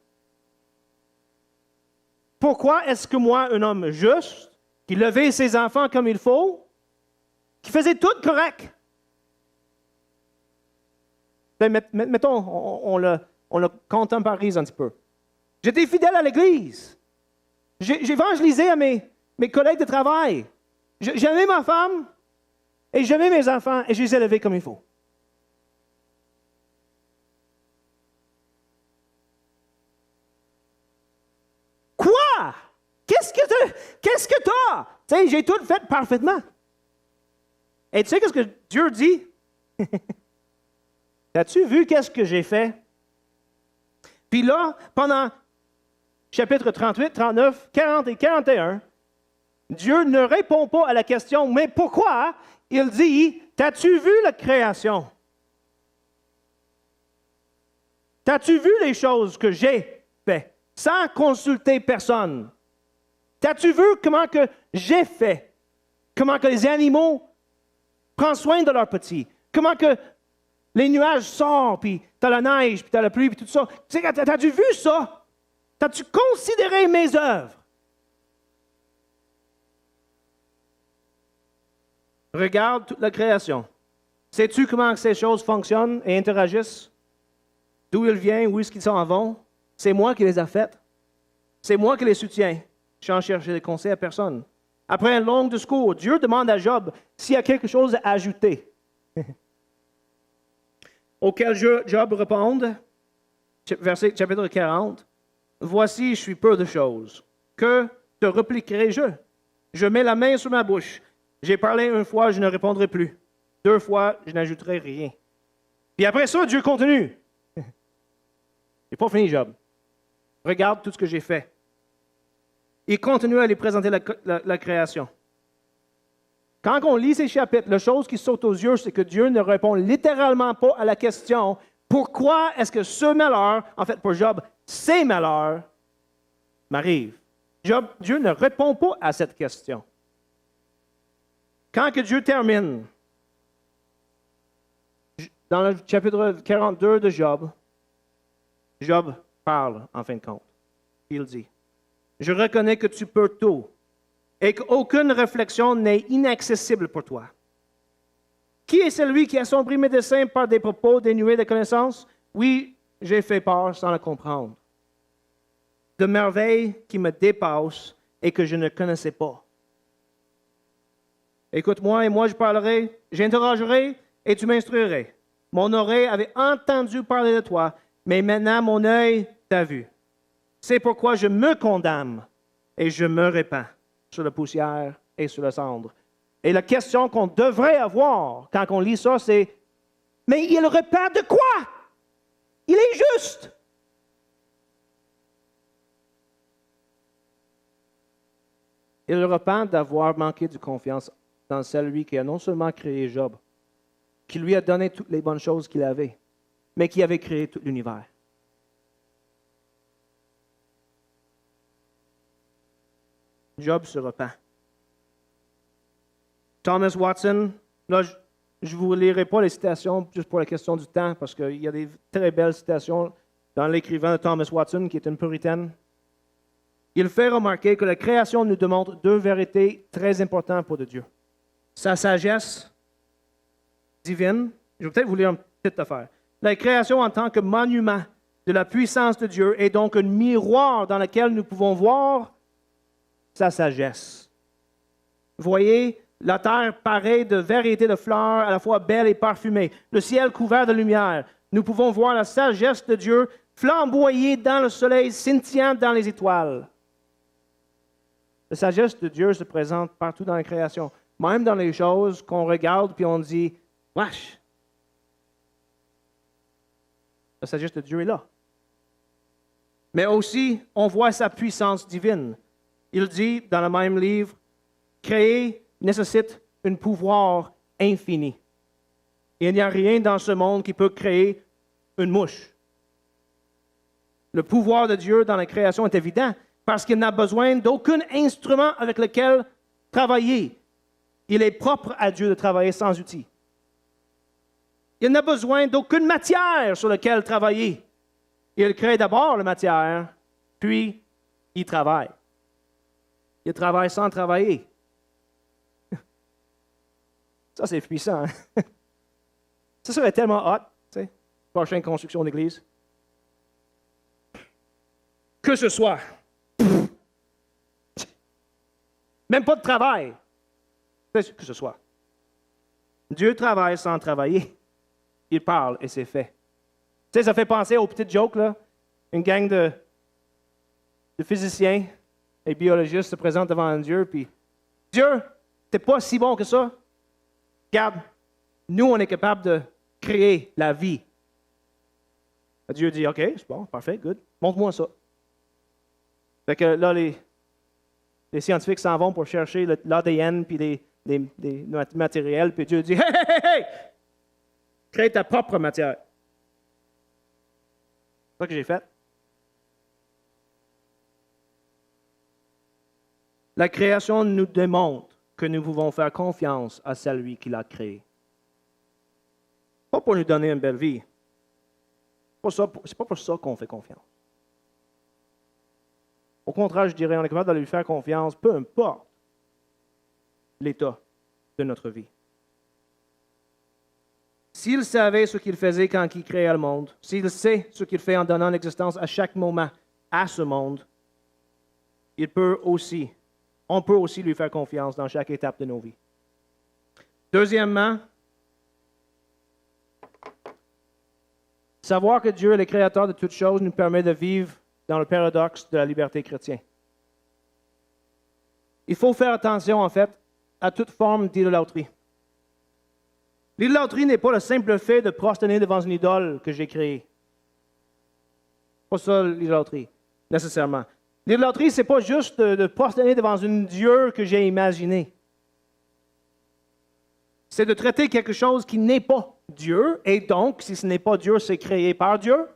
[SPEAKER 1] Pourquoi est-ce que moi, un homme juste, qui levait ses enfants comme il faut, qui faisait tout correct, mettons, on le contemporise un petit peu. J'étais fidèle à l'Église. J'ai évangélisé à mes collègues de travail. J'aimais ma femme et j'aimais mes enfants et je les ai élevés comme il faut. Quoi? Qu'est-ce que t'as? Tu sais, j'ai tout fait parfaitement. Et tu sais qu'est-ce que Dieu dit? As-tu vu qu'est-ce que j'ai fait? Puis là, pendant chapitre 38, 39, 40 et 41, Dieu ne répond pas à la question, mais pourquoi? Il dit, t'as-tu vu la création? T'as-tu vu les choses que j'ai faites, sans consulter personne? T'as-tu vu comment que j'ai fait? Comment que les animaux prennent soin de leurs petits? Comment que les nuages sortent, puis t'as la neige, puis t'as la pluie, puis tout ça. Tu sais, t'as-tu vu ça? T'as-tu considéré mes œuvres? Regarde toute la création. Sais-tu comment ces choses fonctionnent et interagissent? D'où ils viennent, où est-ce qu'ils s'en vont? C'est moi qui les ai faites. C'est moi qui les soutiens. Je n'en cherche des conseils à personne. Après un long discours, Dieu demande à Job s'il y a quelque chose à ajouter. Auquel Job répond, verset chapitre 40, « Voici, je suis peu de choses. Que te répliquerai-je? Je mets la main sur ma bouche. J'ai parlé une fois, je ne répondrai plus. 2 fois, je n'ajouterai rien. » Puis après ça, Dieu continue. J'ai pas fini, Job. Regarde tout ce que j'ai fait. Il continue à lui présenter la création. Quand on lit ces chapitres, la chose qui saute aux yeux, c'est que Dieu ne répond littéralement pas à la question « Pourquoi est-ce que ce malheur, en fait pour Job, ces malheurs m'arrivent? » Dieu ne répond pas à cette question. Quand que Dieu termine, dans le chapitre 42 de Job, Job parle en fin de compte. Il dit, « Je reconnais que tu peux tout et qu'aucune réflexion n'est inaccessible pour toi. Qui est celui qui assombrit mes desseins par des propos dénués de connaissance? Oui, j'ai fait part sans le comprendre. De merveilles qui me dépassent et que je ne connaissais pas. Écoute-moi et moi je parlerai, j'interrogerai et tu m'instruirais. Mon oreille avait entendu parler de toi, mais maintenant mon œil t'a vu. C'est pourquoi je me condamne et je me répands sur la poussière et sur la cendre. » Et la question qu'on devrait avoir quand on lit ça, c'est « Mais il repent de quoi? Il est juste! » Il repent d'avoir manqué de confiance dans celui qui a non seulement créé Job, qui lui a donné toutes les bonnes choses qu'il avait, mais qui avait créé tout l'univers. Job se repent. Thomas Watson, là, je ne vous lirai pas les citations juste pour la question du temps, parce qu'il y a des très belles citations dans l'écrivain de Thomas Watson, qui est une puritaine. Il fait remarquer que la création nous démontre deux vérités très importantes pour de Dieu. Sa sagesse divine, je vais peut-être vous lire une petite affaire. La création en tant que monument de la puissance de Dieu est donc un miroir dans lequel nous pouvons voir sa sagesse. Voyez, la terre pareille de variétés de fleurs, à la fois belles et parfumées, le ciel couvert de lumière. Nous pouvons voir la sagesse de Dieu flamboyer dans le soleil, scintillant dans les étoiles. La sagesse de Dieu se présente partout dans la création, même dans les choses qu'on regarde puis on dit « Wesh! » La sagesse de Dieu est là. Mais aussi, on voit sa puissance divine. Il dit dans le même livre, « Créer nécessite un pouvoir infini. Il n'y a rien dans ce monde qui peut créer une mouche. » Le pouvoir de Dieu dans la création est évident parce qu'il n'a besoin d'aucun instrument avec lequel travailler. Il est propre à Dieu de travailler sans outils. Il n'a besoin d'aucune matière sur laquelle travailler. Il crée d'abord la matière, puis il travaille. Il travaille sans travailler. Ça, c'est puissant. Hein? Ça serait tellement hot, tu sais, prochaine construction d'église. Que ce soit. Même pas de travail. Que ce soit. Dieu travaille sans travailler. Il parle et c'est fait. Tu sais, ça fait penser aux petites jokes, là. Une gang de physiciens et biologistes se présentent devant Dieu, puis Dieu, t'es pas si bon que ça. Regarde, nous, on est capable de créer la vie. Dieu dit, OK, c'est bon, parfait, good. Montre-moi ça. Fait que là, les scientifiques s'en vont pour chercher l'ADN puis des matériels, puis Dieu dit, hey! Crée ta propre matière. C'est ça que j'ai fait. La création nous démontre que nous pouvons faire confiance à celui qui l'a créé. Pas pour nous donner une belle vie. Ce n'est pas pour ça qu'on fait confiance. Au contraire, je dirais, on est capable de lui faire confiance, peu importe l'état de notre vie. S'il savait ce qu'il faisait quand il créait le monde, s'il sait ce qu'il fait en donnant l'existence à chaque moment à ce monde, on peut aussi lui faire confiance dans chaque étape de nos vies. Deuxièmement, savoir que Dieu est le créateur de toutes choses nous permet de vivre dans le paradoxe de la liberté chrétienne. Il faut faire attention, en fait, à toute forme d'idolâtrie. L'idolâtrie n'est pas le simple fait de prosterner devant une idole que j'ai créée. Pas ça l'idolâtrie, nécessairement. L'idolâtrie, ce n'est pas juste de prosterner devant un Dieu que j'ai imaginé. C'est de traiter quelque chose qui n'est pas Dieu, et donc, si ce n'est pas Dieu, c'est créé par Dieu.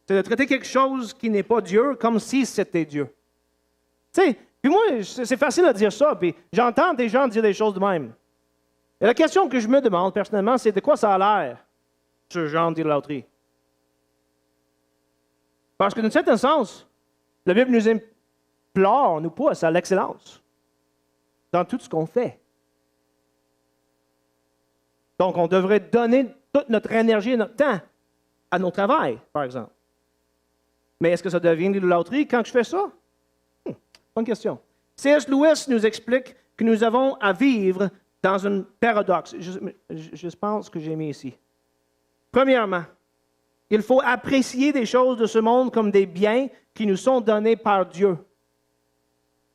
[SPEAKER 1] C'est de traiter quelque chose qui n'est pas Dieu comme si c'était Dieu. Tu sais, puis moi, c'est facile à dire ça, puis j'entends des gens dire des choses de même. Et la question que je me demande personnellement, c'est de quoi ça a l'air, ce genre d'idolâtrie? Parce que, d'un certain sens, la Bible nous implore, nous pousse à l'excellence dans tout ce qu'on fait. Donc, on devrait donner toute notre énergie et notre temps à nos travails, par exemple. Mais est-ce que ça devient de l'idolâtrie quand je fais ça? Bonne question. C.S. Lewis nous explique que nous avons à vivre dans un paradoxe. Je pense que j'ai mis ici. Premièrement, il faut apprécier des choses de ce monde comme des biens qui nous sont donnés par Dieu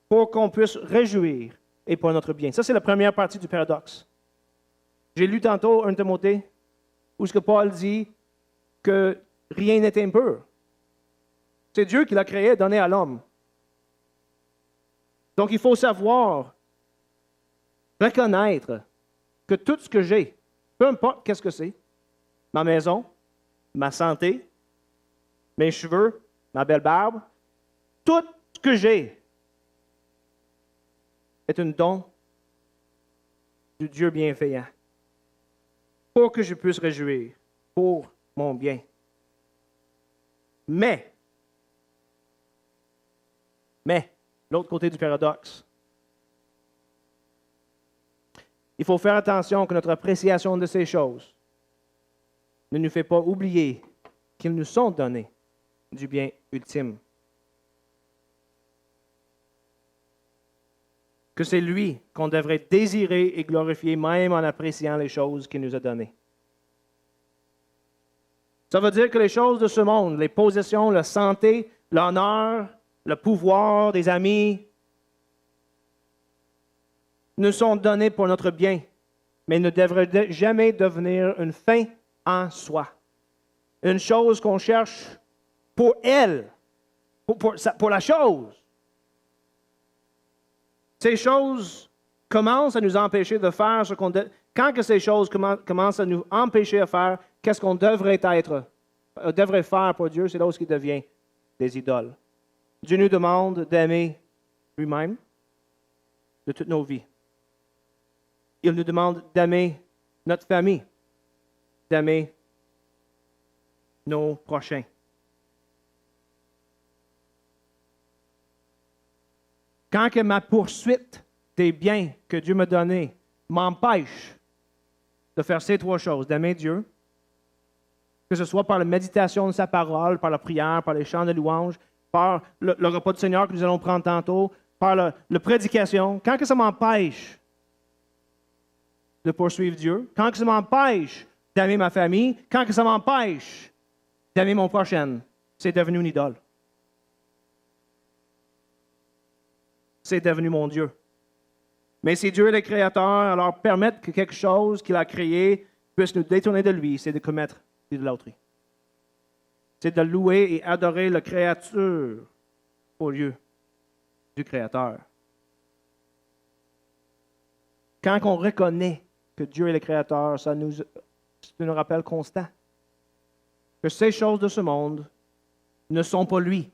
[SPEAKER 1] pour qu'on puisse réjouir et pour notre bien. Ça, c'est la première partie du paradoxe. J'ai lu tantôt 1 Timothée où ce que Paul dit que rien n'est impur. C'est Dieu qui l'a créé et donné à l'homme. Donc, il faut savoir reconnaître que tout ce que j'ai, peu importe qu'est-ce que c'est, ma maison, ma santé, mes cheveux, ma belle barbe, tout ce que j'ai est un don du Dieu bienveillant pour que je puisse réjouir pour mon bien. Mais, l'autre côté du paradoxe, il faut faire attention que notre appréciation de ces choses ne nous fait pas oublier qu'ils nous sont donnés du bien ultime. Que c'est lui qu'on devrait désirer et glorifier même en appréciant les choses qu'il nous a données. Ça veut dire que les choses de ce monde, les possessions, la santé, l'honneur, le pouvoir des amis, nous sont donnés pour notre bien, mais ne devraient jamais devenir une fin en soi. Une chose qu'on cherche pour elle, pour la chose. Ces choses commencent à nous empêcher de faire ce qu'on... Quand que ces choses commencent à nous empêcher de faire, qu'est-ce qu'on devrait faire pour Dieu, c'est là où il devient des idoles. Dieu nous demande d'aimer lui-même de toutes nos vies. Il nous demande d'aimer notre famille, d'aimer nos prochains. Quand que ma poursuite des biens que Dieu m'a donnés m'empêche de faire ces trois choses, d'aimer Dieu, que ce soit par la méditation de sa parole, par la prière, par les chants de louange, par le repas du Seigneur que nous allons prendre tantôt, par la prédication, quand que ça m'empêche de poursuivre Dieu, quand que ça m'empêche d'aimer ma famille, quand que ça m'empêche d'aimer mon prochain, c'est devenu une idole. C'est devenu mon Dieu. Mais si Dieu est le Créateur, alors permettre que quelque chose qu'il a créé puisse nous détourner de lui, c'est de commettre l'idolâtrie. C'est de louer et adorer la créature au lieu du Créateur. Quand on reconnaît que Dieu est le Créateur, c'est un rappel constant que ces choses de ce monde ne sont pas lui.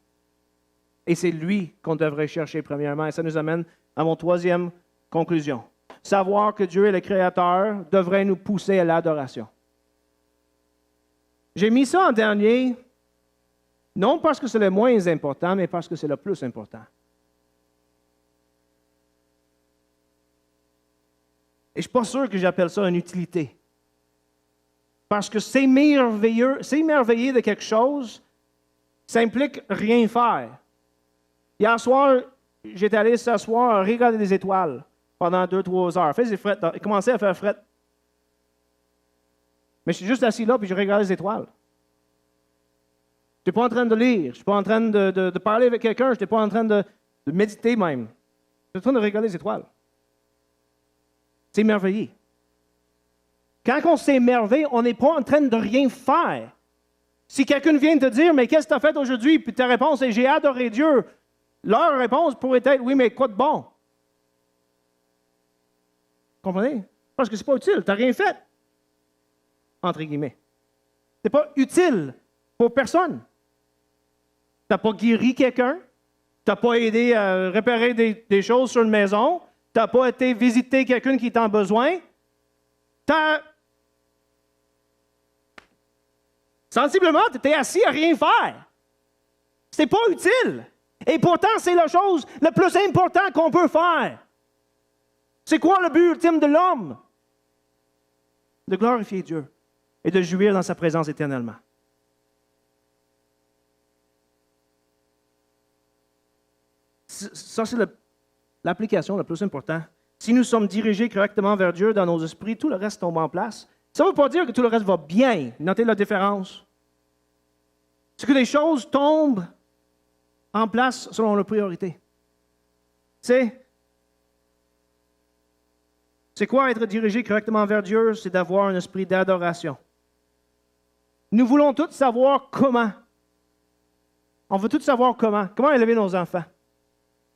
[SPEAKER 1] Et c'est lui qu'on devrait chercher premièrement. Et ça nous amène à mon troisième conclusion. Savoir que Dieu est le Créateur devrait nous pousser à l'adoration. J'ai mis ça en dernier, non parce que c'est le moins important, mais parce que c'est le plus important. Et je ne suis pas sûr que j'appelle ça une utilité. Parce que s'émerveiller de quelque chose, ça implique rien faire. Hier soir, j'étais allé s'asseoir, regarder les étoiles pendant 2-3 heures. Il commençait à faire fret. Mais je suis juste assis là, puis je regarde les étoiles. Je n'étais pas en train de lire, je ne suis pas en train de parler avec quelqu'un, je n'étais pas en train de méditer même. Je suis en train de regarder les étoiles. C'est émerveillé. Quand on s'émerveille, on n'est pas en train de rien faire. Si quelqu'un vient te dire, mais qu'est-ce que tu as fait aujourd'hui? Puis ta réponse est, j'ai adoré Dieu. Leur réponse pourrait être, oui, mais quoi de bon? Comprenez? Parce que ce n'est pas utile, tu n'as rien fait. Entre guillemets. Ce n'est pas utile pour personne. Tu n'as pas guéri quelqu'un. Tu n'as pas aidé à réparer des choses sur une maison. Tu n'as pas été visiter quelqu'un qui est en besoin. Sensiblement, tu étais assis à rien faire. C'est pas utile. Et pourtant, c'est la chose la plus importante qu'on peut faire. C'est quoi le but ultime de l'homme? De glorifier Dieu et de jouir dans sa présence éternellement. Ça, c'est l'application la plus importante. Si nous sommes dirigés correctement vers Dieu dans nos esprits, tout le reste tombe en place. Ça ne veut pas dire que tout le reste va bien. Notez la différence. C'est que les choses tombent en place selon leurs priorités. C'est quoi être dirigé correctement vers Dieu? C'est d'avoir un esprit d'adoration. Nous voulons tous savoir comment. On veut tous savoir comment. Comment élever nos enfants.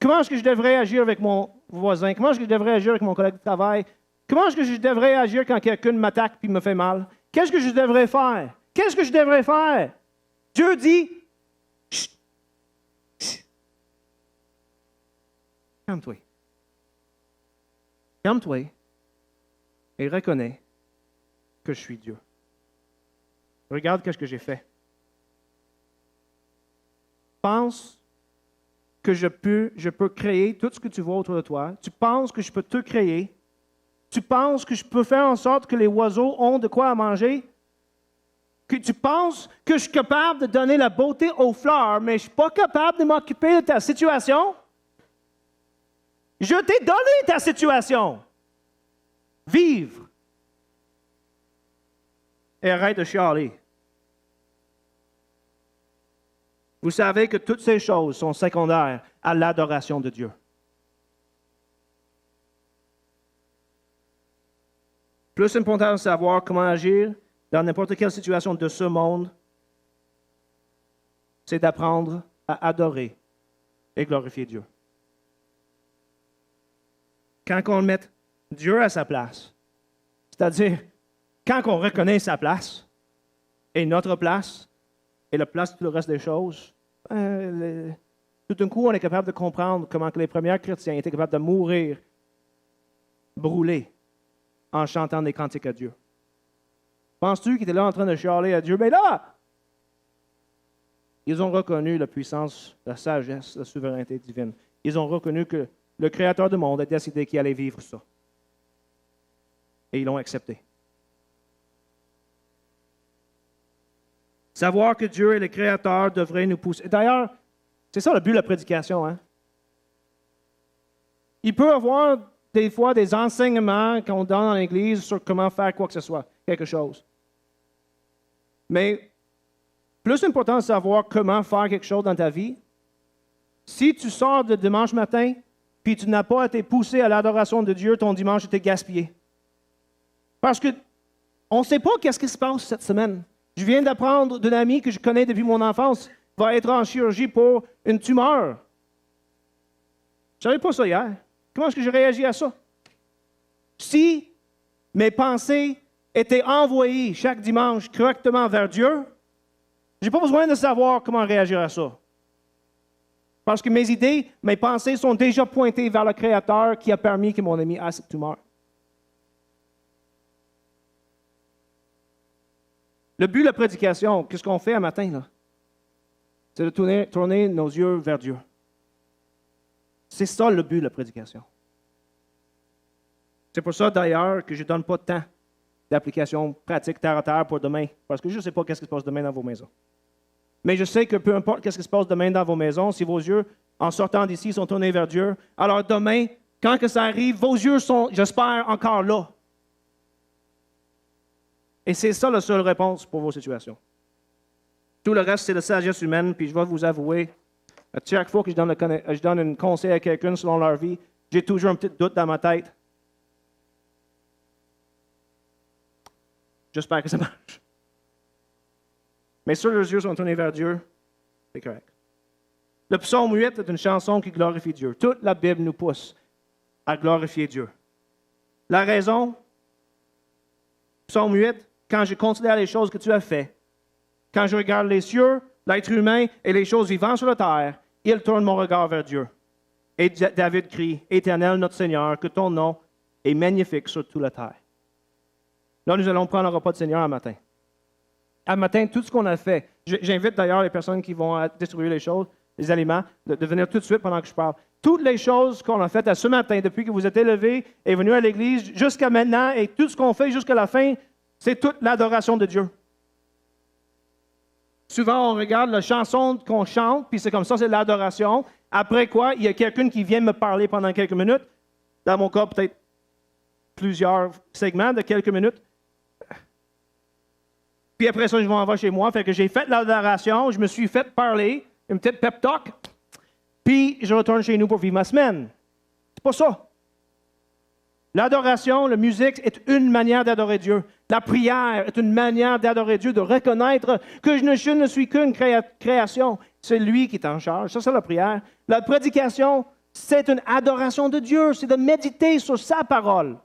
[SPEAKER 1] Comment est-ce que je devrais agir avec mon voisin? Comment est-ce que je devrais agir avec mon collègue de travail? Comment est-ce que je devrais agir quand quelqu'un m'attaque et me fait mal? Qu'est-ce que je devrais faire? Qu'est-ce que je devrais faire? Dieu dit, chut, chut. Calme-toi. Calme-toi et reconnais que je suis Dieu. Regarde ce que j'ai fait. Pense que je peux créer tout ce que tu vois autour de toi. Tu penses que je peux te créer. Tu penses que je peux faire en sorte que les oiseaux ont de quoi à manger. Que tu penses que je suis capable de donner la beauté aux fleurs, mais je ne suis pas capable de m'occuper de ta situation. Je t'ai donné ta situation. Vivre. Et arrête de chialer. Vous savez que toutes ces choses sont secondaires à l'adoration de Dieu. Plus important de savoir comment agir dans n'importe quelle situation de ce monde, c'est d'apprendre à adorer et glorifier Dieu. Quand on met Dieu à sa place, c'est-à-dire quand on reconnaît sa place et notre place et la place de tout le reste des choses, tout d'un coup, on est capable de comprendre comment que les premiers chrétiens étaient capables de mourir brûlés en chantant des cantiques à Dieu. Penses-tu qu'ils étaient là en train de chialer à Dieu? Mais là, ils ont reconnu la puissance, la sagesse, la souveraineté divine. Ils ont reconnu que le Créateur du monde a décidé qu'il allait vivre ça. Et ils l'ont accepté. Savoir que Dieu est le Créateur devrait nous pousser. D'ailleurs, c'est ça le but de la prédication. Hein? Il peut y avoir des fois des enseignements qu'on donne dans l'Église sur comment faire quoi que ce soit, quelque chose. Mais plus important de savoir comment faire quelque chose dans ta vie, si tu sors de dimanche matin puis tu n'as pas été poussé à l'adoration de Dieu, ton dimanche était gaspillé. Parce que on ne sait pas qu'est-ce qui se passe cette semaine. Je viens d'apprendre d'un ami que je connais depuis mon enfance va être en chirurgie pour une tumeur. Je ne savais pas ça hier. Comment est-ce que j'ai réagi à ça? Si mes pensées étaient envoyées chaque dimanche correctement vers Dieu, je n'ai pas besoin de savoir comment réagir à ça. Parce que mes idées, mes pensées sont déjà pointées vers le Créateur qui a permis que mon ami ait cette tumeur. Le but de la prédication, qu'est-ce qu'on fait un matin, là? C'est de tourner nos yeux vers Dieu. C'est ça le but de la prédication. C'est pour ça, d'ailleurs, que je ne donne pas de temps d'application pratique terre à terre pour demain, parce que je ne sais pas ce qui se passe demain dans vos maisons. Mais je sais que peu importe ce qui se passe demain dans vos maisons, si vos yeux, en sortant d'ici, sont tournés vers Dieu, alors demain, quand que ça arrive, vos yeux sont, j'espère, encore là. Et c'est ça la seule réponse pour vos situations. Tout le reste, c'est la sagesse humaine, puis je vais vous avouer, à chaque fois que je donne un conseil à quelqu'un selon leur vie, j'ai toujours un petit doute dans ma tête. J'espère que ça marche. Mais si leurs yeux sont tournés vers Dieu, c'est correct. Le psaume 8 est une chanson qui glorifie Dieu. Toute la Bible nous pousse à glorifier Dieu. La raison, psaume 8, quand je considère les choses que tu as faites, quand je regarde les cieux, l'être humain et les choses vivantes sur la terre, il tourne mon regard vers Dieu. Et David crie, Éternel notre Seigneur, que ton nom est magnifique sur toute la terre. Là, nous allons prendre le repas du Seigneur un matin. Un matin, tout ce qu'on a fait, j'invite d'ailleurs les personnes qui vont distribuer les choses, les aliments, de venir tout de suite pendant que je parle. Toutes les choses qu'on a faites à ce matin, depuis que vous êtes élevés et venus à l'Église, jusqu'à maintenant, et tout ce qu'on fait jusqu'à la fin, c'est toute l'adoration de Dieu. Souvent, on regarde la chanson qu'on chante, puis c'est comme ça, c'est l'adoration. Après quoi, il y a quelqu'un qui vient me parler pendant quelques minutes. Dans mon cas, peut-être plusieurs segments de quelques minutes. Puis après ça, je m'en vais chez moi. Fait que j'ai fait l'adoration, je me suis fait parler, une petite pep talk, puis je retourne chez nous pour vivre ma semaine. C'est pas ça. L'adoration, la musique est une manière d'adorer Dieu. La prière est une manière d'adorer Dieu, de reconnaître que je ne suis qu'une création. C'est lui qui est en charge. Ça, c'est la prière. La prédication,
[SPEAKER 2] c'est une adoration de Dieu, c'est de méditer sur sa parole.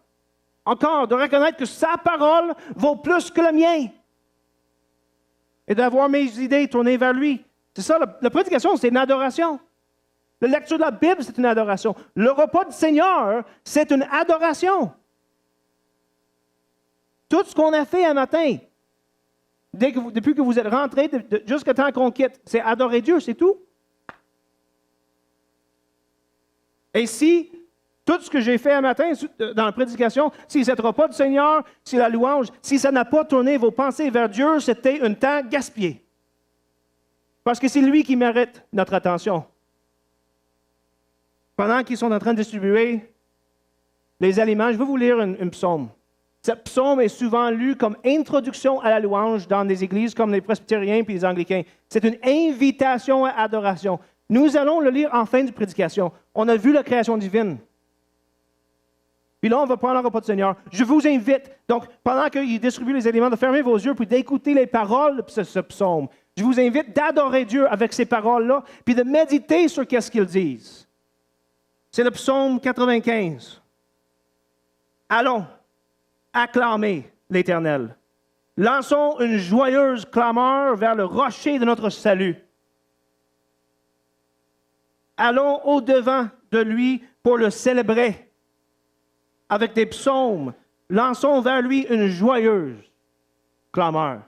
[SPEAKER 2] Encore, de reconnaître que sa parole vaut plus que la mienne. Et d'avoir mes idées tournées vers lui. C'est ça, la prédication, c'est une adoration. La lecture de la Bible, c'est une adoration. Le repas du Seigneur, c'est une adoration. Tout ce qu'on a fait un matin, depuis que vous êtes rentrés, jusqu'à temps qu'on quitte, c'est adorer Dieu, c'est tout. Et si tout ce que j'ai fait un matin dans la prédication, si c'est le repas du Seigneur, si la louange, si ça n'a pas tourné vos pensées vers Dieu, c'était un temps gaspillé. Parce que c'est lui qui mérite notre attention. Pendant qu'ils sont en train de distribuer les aliments, je vais vous lire un psaume. Ce psaume est souvent lu comme introduction à la louange dans des églises comme les presbytériens et les anglicains. C'est une invitation à adoration. Nous allons le lire en fin de prédication. On a vu la création divine. Puis là, on va prendre le repas du Seigneur. Je vous invite, donc, pendant qu'il distribue les aliments, de fermer vos yeux puis d'écouter les paroles de ce psaume. Je vous invite d'adorer Dieu avec ces paroles-là, puis de méditer sur ce qu'ils disent. C'est le psaume 95. Allons, acclamez l'Éternel. Lançons une joyeuse clameur vers le rocher de notre salut. Allons au-devant de lui pour le célébrer. Avec des psaumes, lançons vers lui une joyeuse clameur.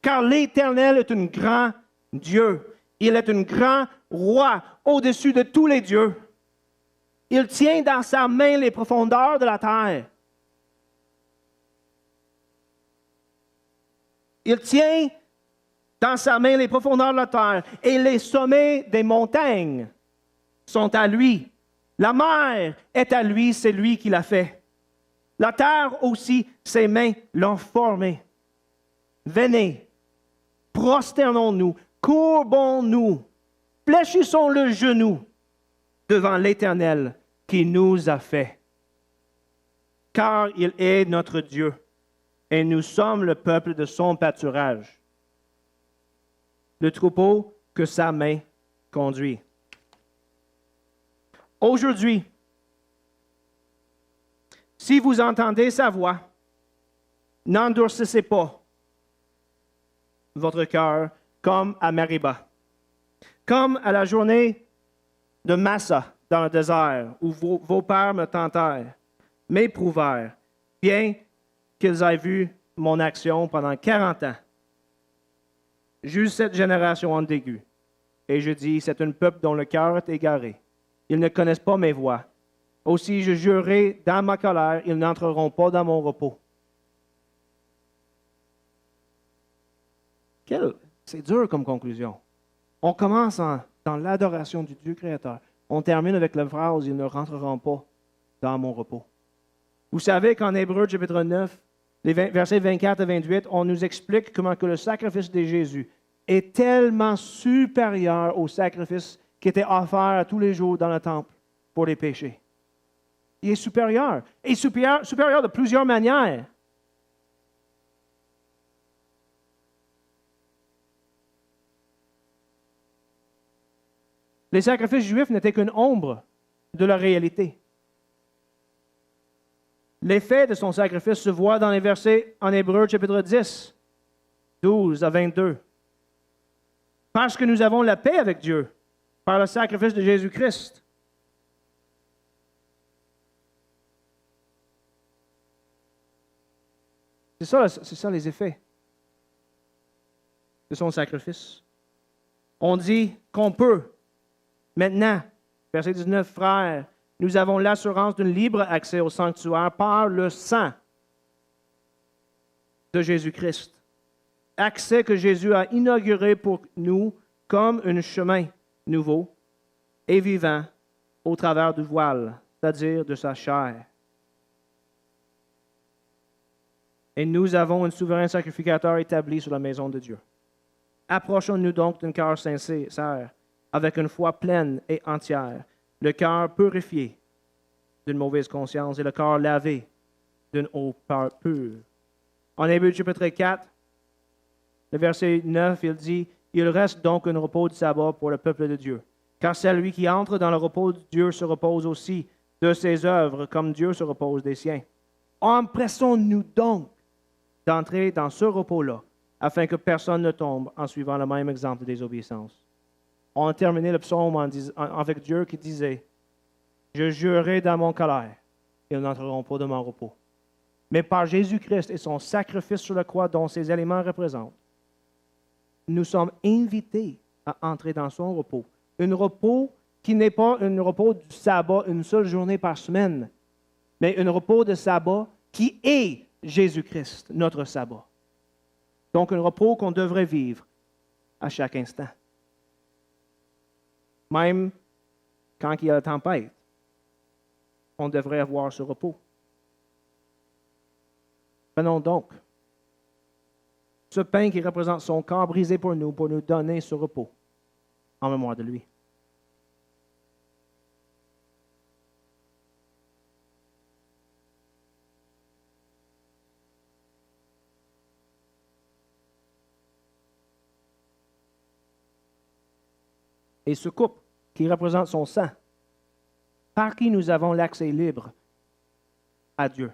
[SPEAKER 2] Car l'Éternel est un grand Dieu. Il est un grand roi au-dessus de tous les dieux. Il tient dans sa main les profondeurs de la terre. Il tient dans sa main les profondeurs de la terre et les sommets des montagnes sont à lui. La mer est à lui, c'est lui qui l'a fait. La terre aussi, ses mains l'ont formée. Venez, prosternons-nous, courbons-nous, fléchissons le genou devant l'Éternel qui nous a fait. Car il est notre Dieu et nous sommes le peuple de son pâturage, le troupeau que sa main conduit. Aujourd'hui, si vous entendez sa voix, n'endurcissez pas votre cœur comme à Meriba, comme à la journée de Massa dans le désert, où vos pères me tentèrent, m'éprouvèrent, bien qu'ils aient vu mon action pendant 40 ans. Juste cette génération ambiguë. Et je dis, c'est un peuple dont le cœur est égaré. Ils ne connaissent pas mes voies. Aussi, je jurerai dans ma colère, ils n'entreront pas dans mon repos. C'est dur comme conclusion. On commence dans l'adoration du Dieu créateur. On termine avec la phrase, ils ne rentreront pas dans mon repos. Vous savez qu'en Hébreux, chapitre 9, les versets 24 à 28, on nous explique comment que le sacrifice de Jésus est tellement supérieur au sacrifice qui était offert à tous les jours dans le temple pour les péchés. Il est supérieur. Et supérieur de plusieurs manières. Les sacrifices juifs n'étaient qu'une ombre de la réalité. L'effet de son sacrifice se voit dans les versets en Hébreux, chapitre 10, 12 à 22. Parce que nous avons la paix avec Dieu par le sacrifice de Jésus-Christ. C'est ça les effets de son sacrifice. On dit qu'on peut, maintenant, verset 19, frères, nous avons l'assurance d'un libre accès au sanctuaire par le sang de Jésus-Christ. Accès que Jésus a inauguré pour nous comme un chemin nouveau et vivant au travers du voile, c'est-à-dire de sa chair. Et nous avons un souverain sacrificateur établi sur la maison de Dieu. Approchons-nous donc d'un cœur sincère, avec une foi pleine et entière, le cœur purifié d'une mauvaise conscience et le cœur lavé d'une eau pure. En Hébreux chapitre 4, le verset 9, il dit, « Il reste donc un repos du sabbat pour le peuple de Dieu. Car celui qui entre dans le repos de Dieu se repose aussi de ses œuvres, comme Dieu se repose des siens. Empressons-nous donc d'entrer dans ce repos-là, afin que personne ne tombe en suivant le même exemple de désobéissance. On a terminé le psaume avec Dieu qui disait, « Je jurerai dans mon colère, et ils n'entreront pas dans mon repos. » Mais par Jésus-Christ et son sacrifice sur la croix dont ces éléments représentent, nous sommes invités à entrer dans son repos. Un repos qui n'est pas un repos du sabbat une seule journée par semaine, mais un repos de sabbat qui est Jésus-Christ, notre sabbat. Donc un repos qu'on devrait vivre à chaque instant. Même quand il y a la tempête, on devrait avoir ce repos. Prenons donc ce pain qui représente son corps brisé pour nous donner ce repos en mémoire de lui. Et ce coupe qui représente son sang, par qui nous avons l'accès libre à Dieu.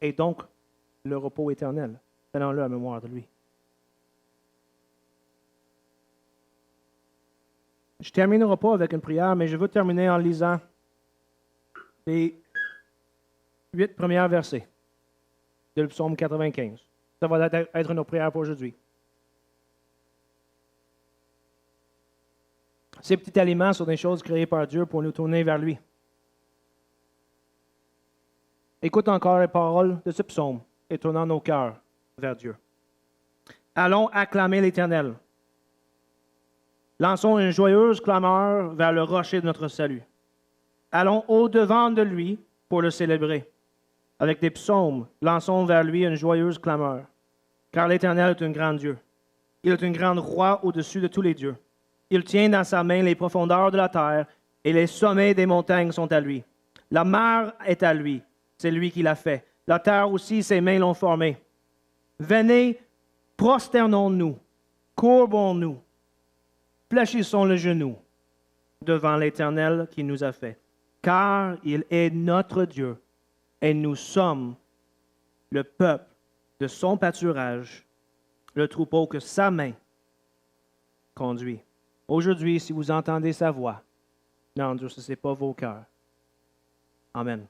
[SPEAKER 2] Et donc, le repos éternel. Prenons-le en mémoire de lui. Je terminerai pas avec une prière, mais je veux terminer en lisant les 8 premiers versets de le psaume 95. Ça va être nos prières pour aujourd'hui. Ces petits aliments sont des choses créées par Dieu pour nous tourner vers lui. Écoute encore les paroles de ce psaume et tournons nos cœurs vers Dieu. Allons acclamer l'Éternel. Lançons une joyeuse clameur vers le rocher de notre salut. Allons au-devant de lui pour le célébrer. Avec des psaumes, lançons vers lui une joyeuse clameur. Car l'Éternel est un grand Dieu. Il est un grand roi au-dessus de tous les dieux. Il tient dans sa main les profondeurs de la terre et les sommets des montagnes sont à lui. La mer est à lui. C'est lui qui l'a fait. La terre aussi, ses mains l'ont formée. Venez, prosternons-nous, courbons-nous, fléchissons le genou devant l'Éternel qui nous a fait. Car il est notre Dieu et nous sommes le peuple de son pâturage, le troupeau que sa main conduit. Aujourd'hui, si vous entendez sa voix, n'endurcissez pas vos cœurs. Amen.